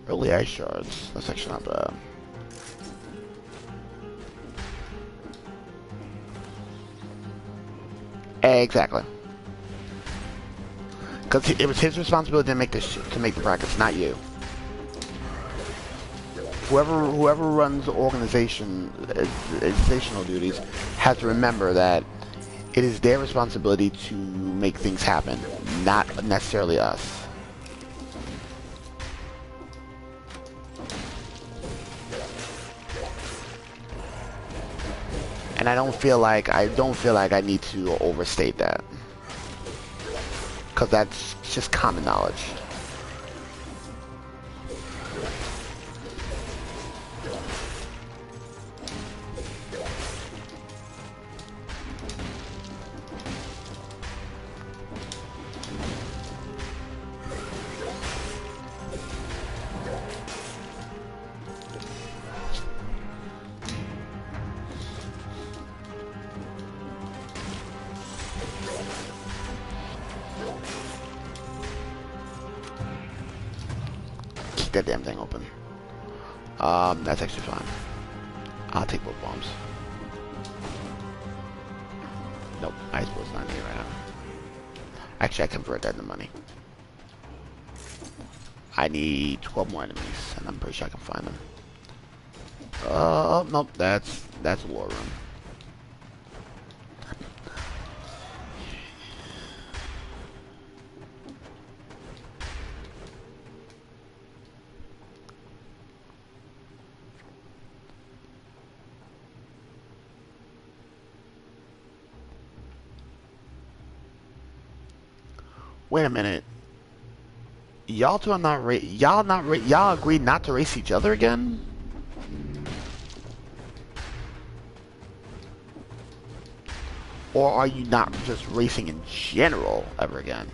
Early ice shards. That's actually not bad. Exactly. Because it was his responsibility to make the brackets, not you. whoever runs organizational duties has to remember that it is their responsibility to make things happen, not necessarily us. And I don't feel like I need to overstate that, because that's just common knowledge. Keep that damn thing open. That's actually fine. I'll take both bombs. Nope, I suppose not here right now. Actually, I convert that into money. I need 12 more enemies, and I'm pretty sure I can find them. Nope, that's a lore room. Wait a minute. Y'all two are not y'all agreed not to race each other again? Or are you not just racing in general ever again?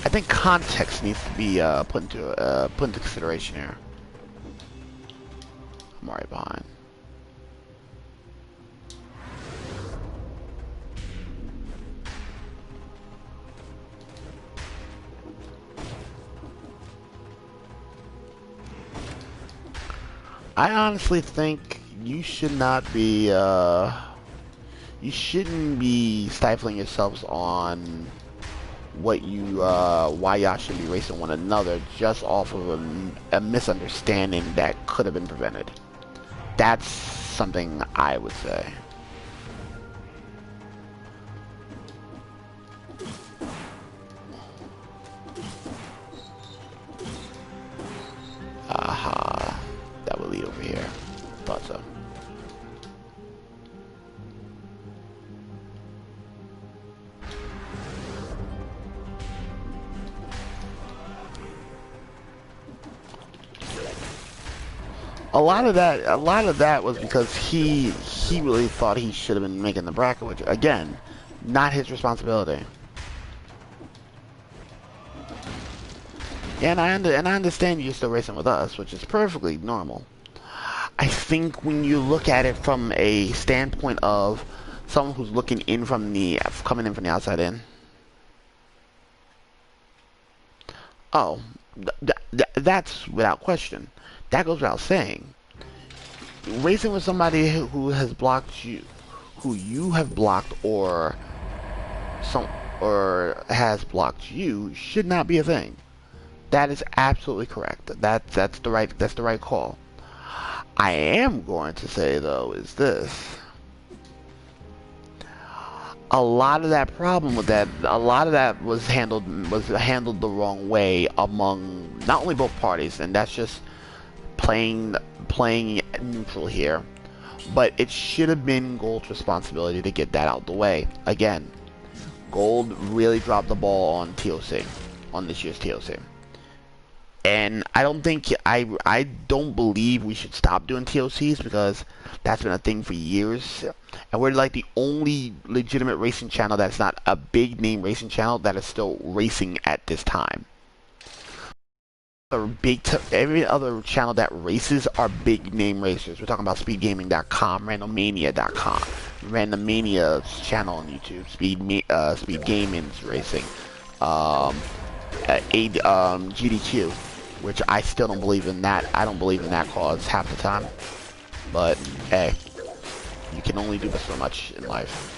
I think context needs to be put into consideration here. I'm already behind. I honestly think you should not be, you shouldn't be stifling yourselves on what you, why y'all should be racing one another just off of a misunderstanding that could have been prevented. That's something I would say. Aha. That will lead over here. Thought so. A lot of that was because he really thought he should have been making the bracket, which again, not his responsibility. And I understand you're still racing with us, which is perfectly normal. I think when you look at it from a standpoint of someone who's looking in from coming in from the outside in. Oh, that's without question. That goes without saying. Racing with somebody who has blocked you, who you have blocked, or has blocked you, should not be a thing. That is absolutely correct. That's the right call. I am going to say though is this. A lot of that problem with that, a lot of that was handled the wrong way among not only both parties, and that's just playing neutral here. But it should have been Gold's responsibility to get that out the way. Again, Gold really dropped the ball on TOC, on this year's TOC. And I don't believe we should stop doing TOCs, because that's been a thing for years. And we're like the only legitimate racing channel that's not a big name racing channel that is still racing at this time. Every other channel that races are big name racers. We're talking about speedgaming.com, randomania.com, randomania's channel on YouTube, Speed Gaming's racing, GDQ, which I still don't believe in that. I don't believe in that cause half the time. But hey, you can only do so much in life.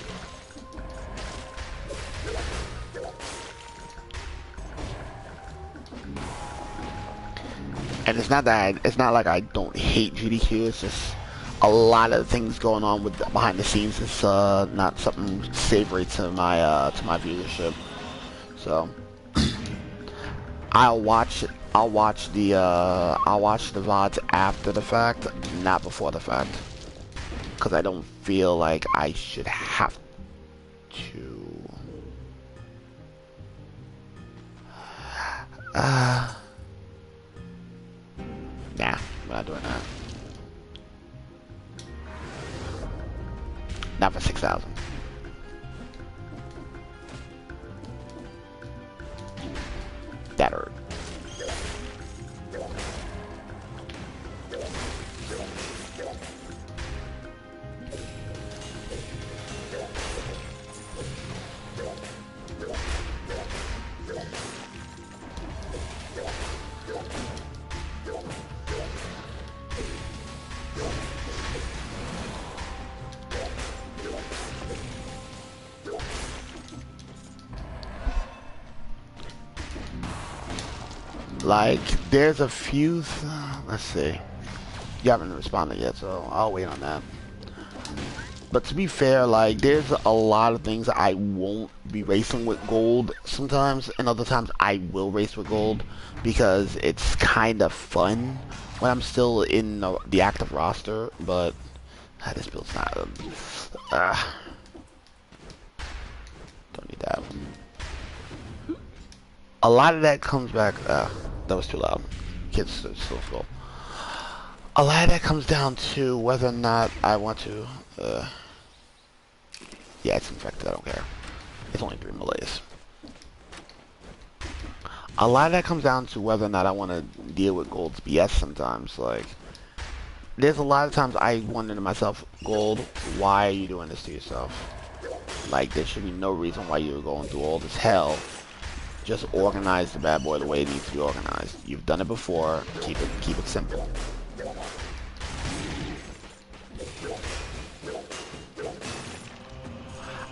And it's not like I don't hate GDQ. It's just a lot of things going on with behind the scenes. It's not something savory to my viewership. So I'll watch the VODs after the fact, not before the fact, because I don't feel like I should have to. Nah, I'm not doing that. Not for 6,000. That hurt. Like, there's a few, let's see. You haven't responded yet, so I'll wait on that. But to be fair, like, there's a lot of things I won't be racing with gold sometimes, and other times I will race with gold because it's kind of fun when I'm still in the active roster, but this build's not, don't need that. A lot of that comes back, that was too loud. Kids still school. A lot of that comes down to whether or not I want to, yeah, it's infected, I don't care. It's only 3 Malays. A lot of that comes down to whether or not I want to deal with Gold's BS sometimes. Like, there's a lot of times I wonder to myself, Gold, why are you doing this to yourself? Like, there should be no reason why you're going through all this hell. Just organize the bad boy the way it needs to be organized. You've done it before. Keep it simple.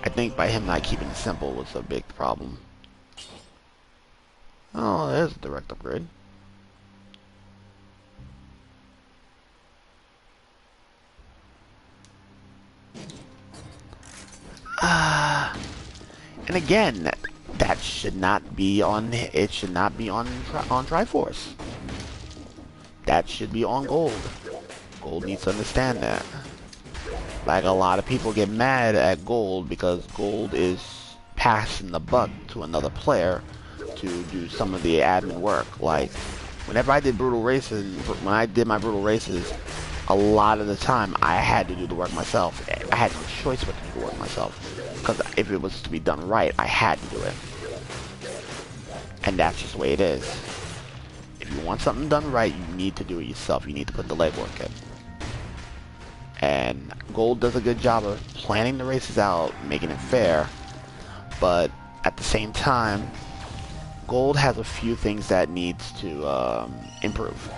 I think by him not keeping it simple was a big problem. Oh, there's a direct upgrade. And again, that should not be on. It should not be on Triforce. That should be on Gold. Gold needs to understand that. Like, a lot of people get mad at Gold because Gold is passing the buck to another player to do some of the admin work. Like, whenever I did brutal races, when I did my brutal races, a lot of the time I had to do the work myself. I had no choice but to do the work myself, because if it was to be done right, I had to do it. And that's just the way it is. If you want something done right, you need to do it yourself. You need to put the legwork in. And Gold does a good job of planning the races out, making it fair, but at the same time, Gold has a few things that needs to improve.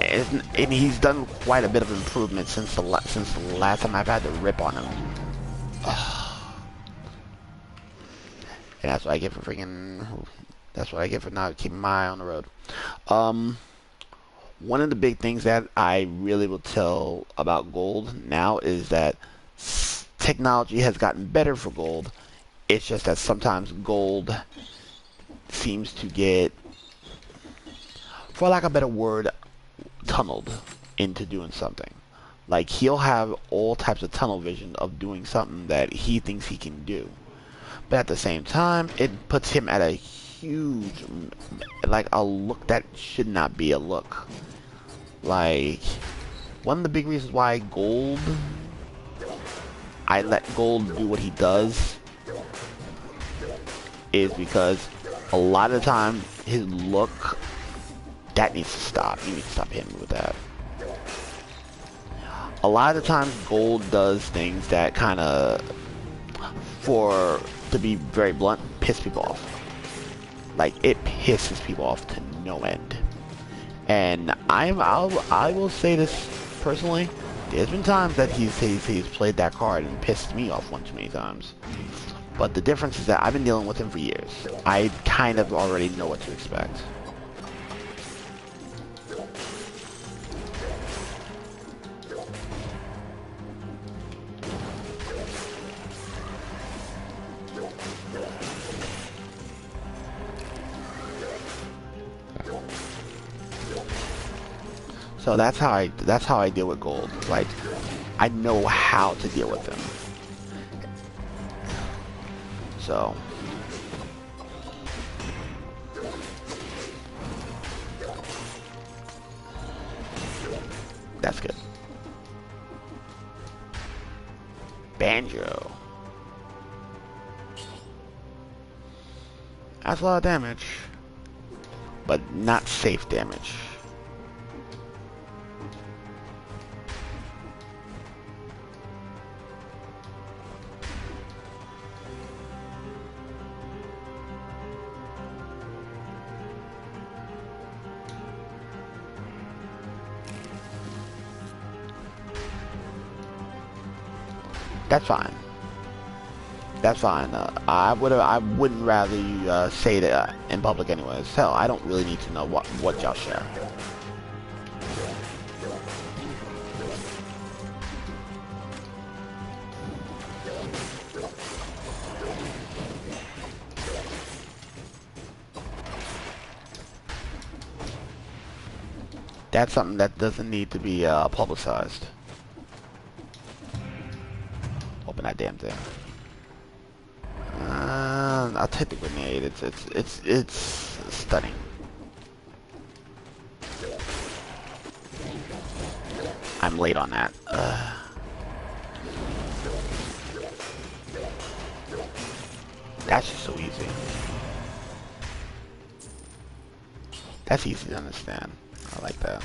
And he's done quite a bit of improvement since the last time I've had to rip on him. And that's what I get for freaking. That's what I get for not keeping my eye on the road. One of the big things that I really will tell about Gold now is that technology has gotten better for Gold. It's just that sometimes Gold seems to get, for lack of a better word, tunneled into doing something. Like, he'll have all types of tunnel vision of doing something that he thinks he can do. But at the same time, it puts him at a huge, like, a look that should not be a look. Like, one of the big reasons why I let Gold do what he does is because a lot of the time his look, that needs to stop. You need to stop hitting me with that. A lot of the times Gold does things that kind of, to be very blunt, piss people off. Like, it pisses people off to no end. And I will say this personally, there's been times that he's played that card and pissed me off one too many times. But the difference is that I've been dealing with him for years. I kind of already know what to expect. So that's how I deal with gold. Like, I know how to deal with them. So that's good. Banjo. That's a lot of damage, but not safe damage. That's fine. That's fine. I wouldn't rather you say that in public anyways. Hell, I don't really need to know what y'all share. That's something that doesn't need to be publicized. Open that damn thing. I'll take the grenade. It's stunning. I'm late on that. That's just so easy. That's easy to understand. I like that.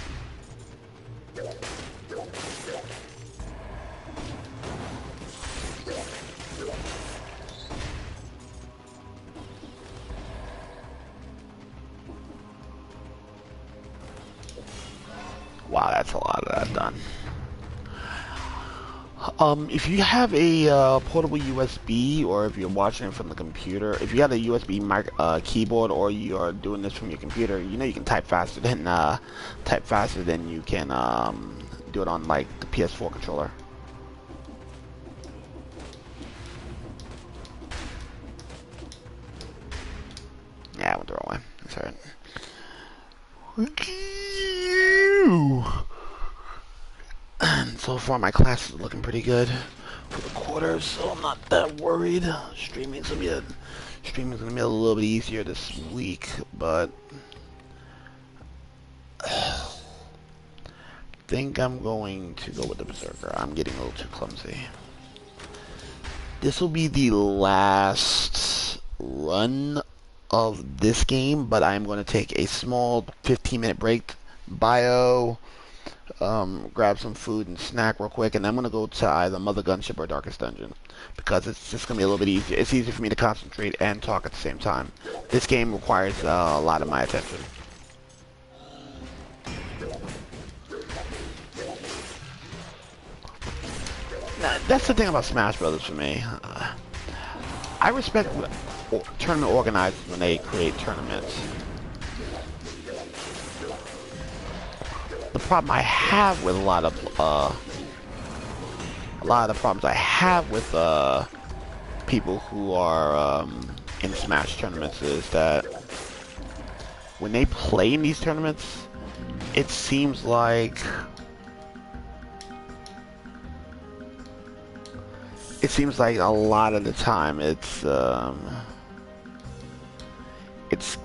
Wow, that's a lot of that done. If you have a portable USB, or if you're watching it from the computer, if you got a USB keyboard, or you are doing this from your computer, you know you can type faster than you can do it on like the PS4 controller. Yeah, I went the wrong way. That's alright. And so far my class is looking pretty good for the quarter, so I'm not that worried. Streaming's gonna be a little bit easier this week, but I think I'm going to go with the Berserker. I'm getting a little too clumsy. This will be the last run of this game, but I'm going to take a small 15-minute break, grab some food and snack real quick, and I'm going to go to either Mother Gunship or Darkest Dungeon, because it's just going to be a little bit easier. It's easier for me to concentrate and talk at the same time. This game requires a lot of my attention. Now, that's the thing about Smash Brothers for me. I respect tournament organizers when they create tournaments. The problem I have with a lot of the problems I have with people who are in Smash tournaments is that when they play in these tournaments, it seems like a lot of the time it's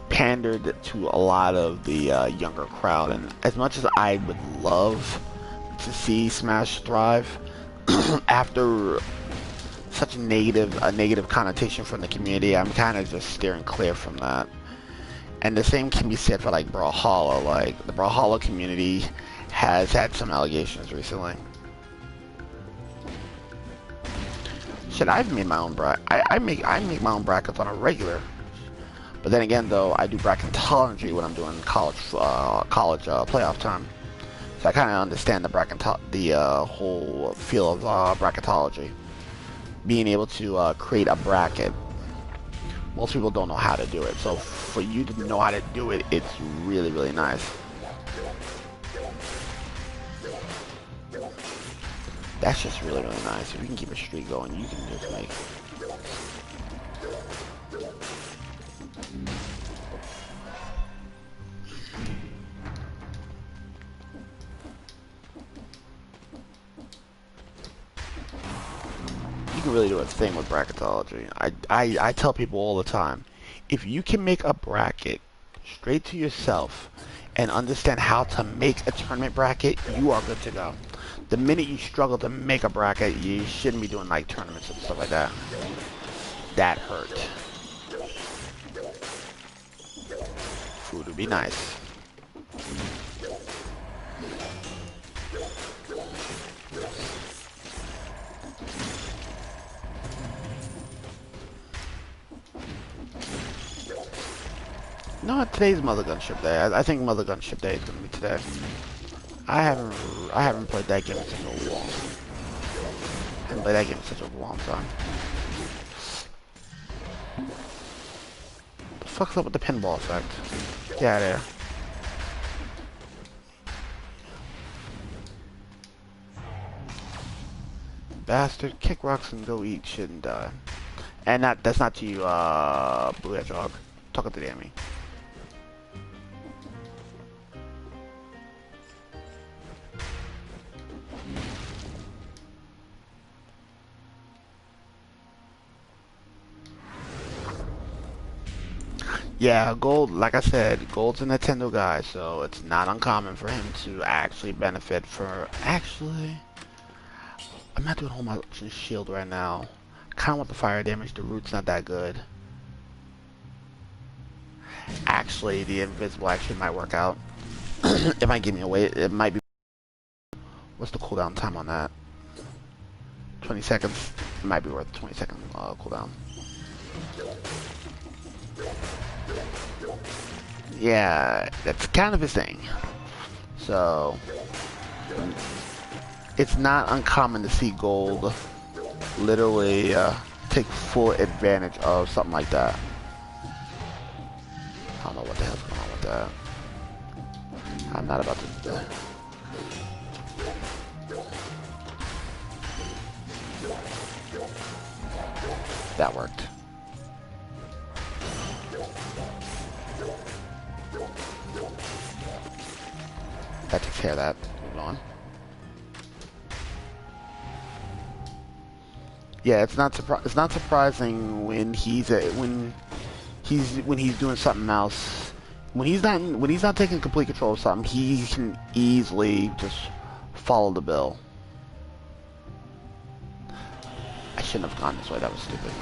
pandered to a lot of the younger crowd, and as much as I would love to see Smash thrive, after such a negative connotation from the community, I'm kind of just steering clear from that. And the same can be said for like Brawlhalla. Like the Brawlhalla community has had some allegations recently. Shit, I've made my own bracket. I make my own brackets on a regular. But then again, though, I do bracketology when I'm doing college playoff time. So I kind of understand the whole feel of bracketology. Being able to create a bracket. Most people don't know how to do it. So for you to know how to do it, it's really, really nice. That's just really, really nice. If you can keep a streak going, you can just make... can really do a thing with bracketology. I tell people all the time, if you can make a bracket straight to yourself and understand how to make a tournament bracket, you are good to go. The minute you struggle to make a bracket, you shouldn't be doing like tournaments and stuff like that. That hurt. Food would be nice. No, today's Mother Gunship Day. I think Mother Gunship Day is gonna be today. I haven't played that game in such a long. I haven't played that game in such a long time. What the fuck's up with the pinball effect? Get out of here. Bastard, kick rocks and go eat shit and die. And that's not to you, Blue Hedgehog. Talking to the enemy. Yeah, Gold, like I said, Gold's a Nintendo guy, so it's not uncommon for him to actually benefit for... Actually, I'm not doing whole much shield right now. Kind of want the fire damage, the root's not that good. Actually, the invisible actually might work out. It might give me away, it might be... What's the cooldown time on that? 20 seconds. It might be worth 20 second cooldown. Yeah, that's kind of his thing. So, it's not uncommon to see Gold literally take full advantage of something like that. I don't know what the hell's going on with that. I'm not about to... That worked. That takes care of that. Moving on. Yeah, it's not surprising when he's doing something else. When he's not taking complete control of something, he can easily just follow the bill. I shouldn't have gone this way. That was stupid.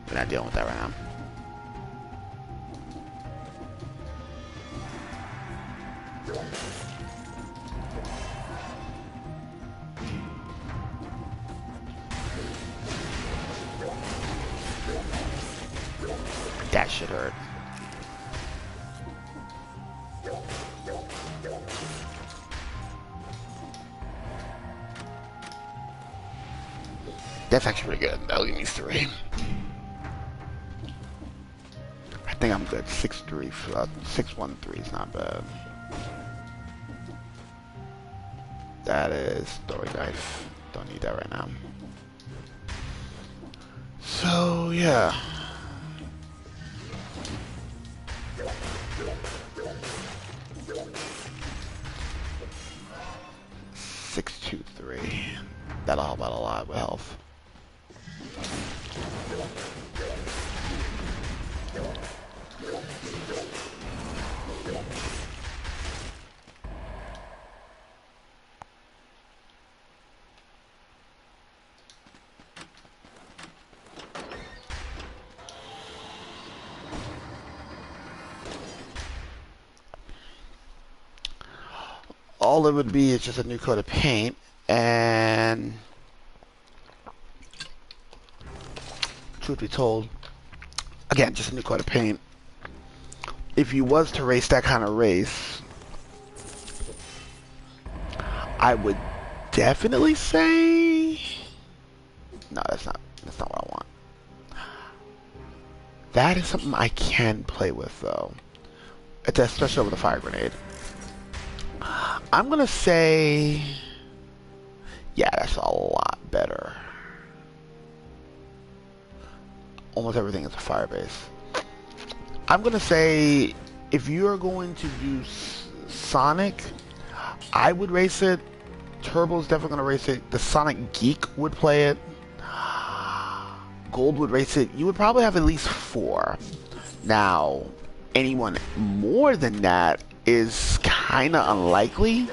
We're not dealing with that right now. That shit hurt. That's actually pretty good. That'll give me 3. I think I'm good. 6-3, 6-1-3 is not bad. That is story knife. Don't need that right now. So yeah. Six, 2, 3. That'll help out a lot with health. All it would be is just a new coat of paint, and truth be told, again, just a new coat of paint. If you was to race that kind of race, I would definitely say no. That's not what I want. That is something I can play with though. It's especially with a fire grenade. I'm gonna say, yeah, that's a lot better. Almost everything is a fire base. I'm gonna say, if you are going to do Sonic, I would race it Turbo's definitely gonna race it. The Sonic Geek would play it. Gold would race it. You would probably have at least 4. Now, anyone more than that is kind of unlikely.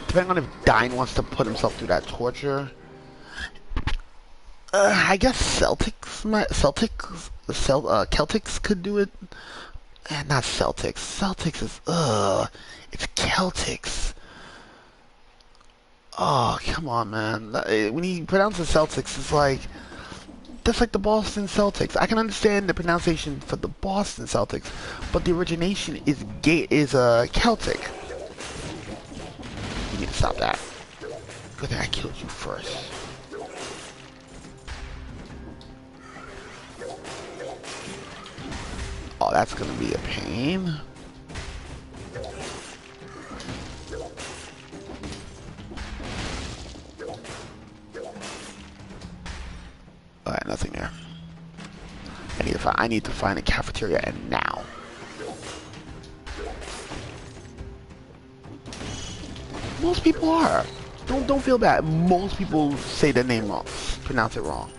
Depending on if Dine wants to put himself through that torture. I guess Celtics could do it. Not Celtics. Celtics is, it's Celtics. Oh, come on, man. When he pronounces Celtics, it's like, that's like the Boston Celtics. I can understand the pronunciation for the Boston Celtics, but the origination is Celtic. You need to stop that. Good thing I killed you first. Oh, that's gonna be a pain. Alright, nothing there. I need to find a cafeteria, and now. Most people are. Don't feel bad. Most people say the name wrong, pronounce it wrong.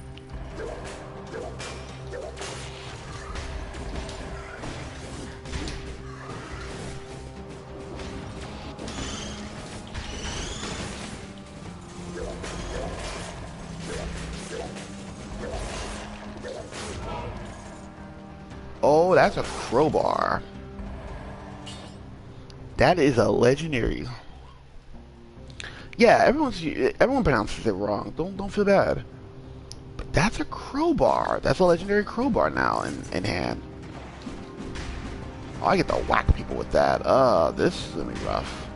Oh, that's a crowbar. That is a legendary. Yeah, everyone pronounces it wrong. Don't feel bad. But that's a crowbar. That's a legendary crowbar now in hand. Oh, I get to whack people with that. This is gonna be rough.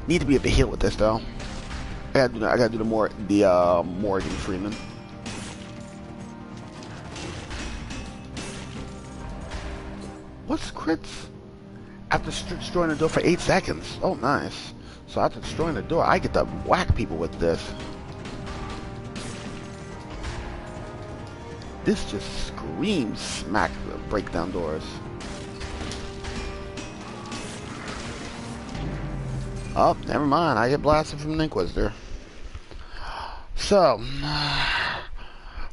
Need to be able to heal with this though. I gotta do the Morgan Freeman. What's crits? After destroying the door for 8 seconds. Oh, nice. So after destroying the door, I get to whack people with this. This just screams smack, break down doors. Oh, never mind. I get blasted from an Inquisitor. So,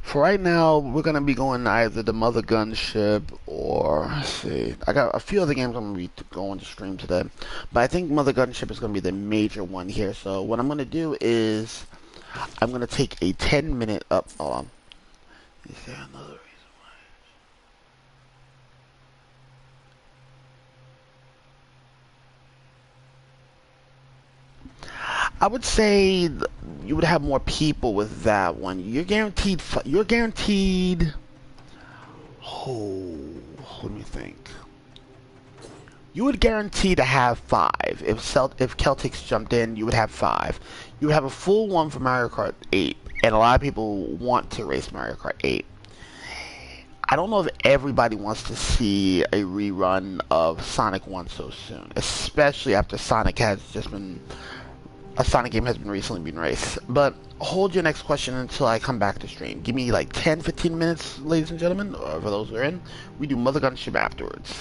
for right now, we're going to be going either the Mother Gunship or, let's see, I got a few other games I'm going to be going to stream today. But I think Mother Gunship is going to be the major one here. So what I'm going to do is, I'm going to take a 10-minute up. Hold on. Is there another reason why? I would say you would have more people with that one. You're guaranteed. Oh, let me think. You would guarantee to have 5. If Celtics jumped in, you would have 5. You would have a full one for Mario Kart 8, and a lot of people want to race Mario Kart 8. I don't know if everybody wants to see a rerun of Sonic 1 so soon, especially after Sonic has just been... A Sonic game has been recently been raced. But hold your next question until I come back to stream. Give me like 10-15 minutes, ladies and gentlemen, or for those who are in. We do Mother Gunship afterwards.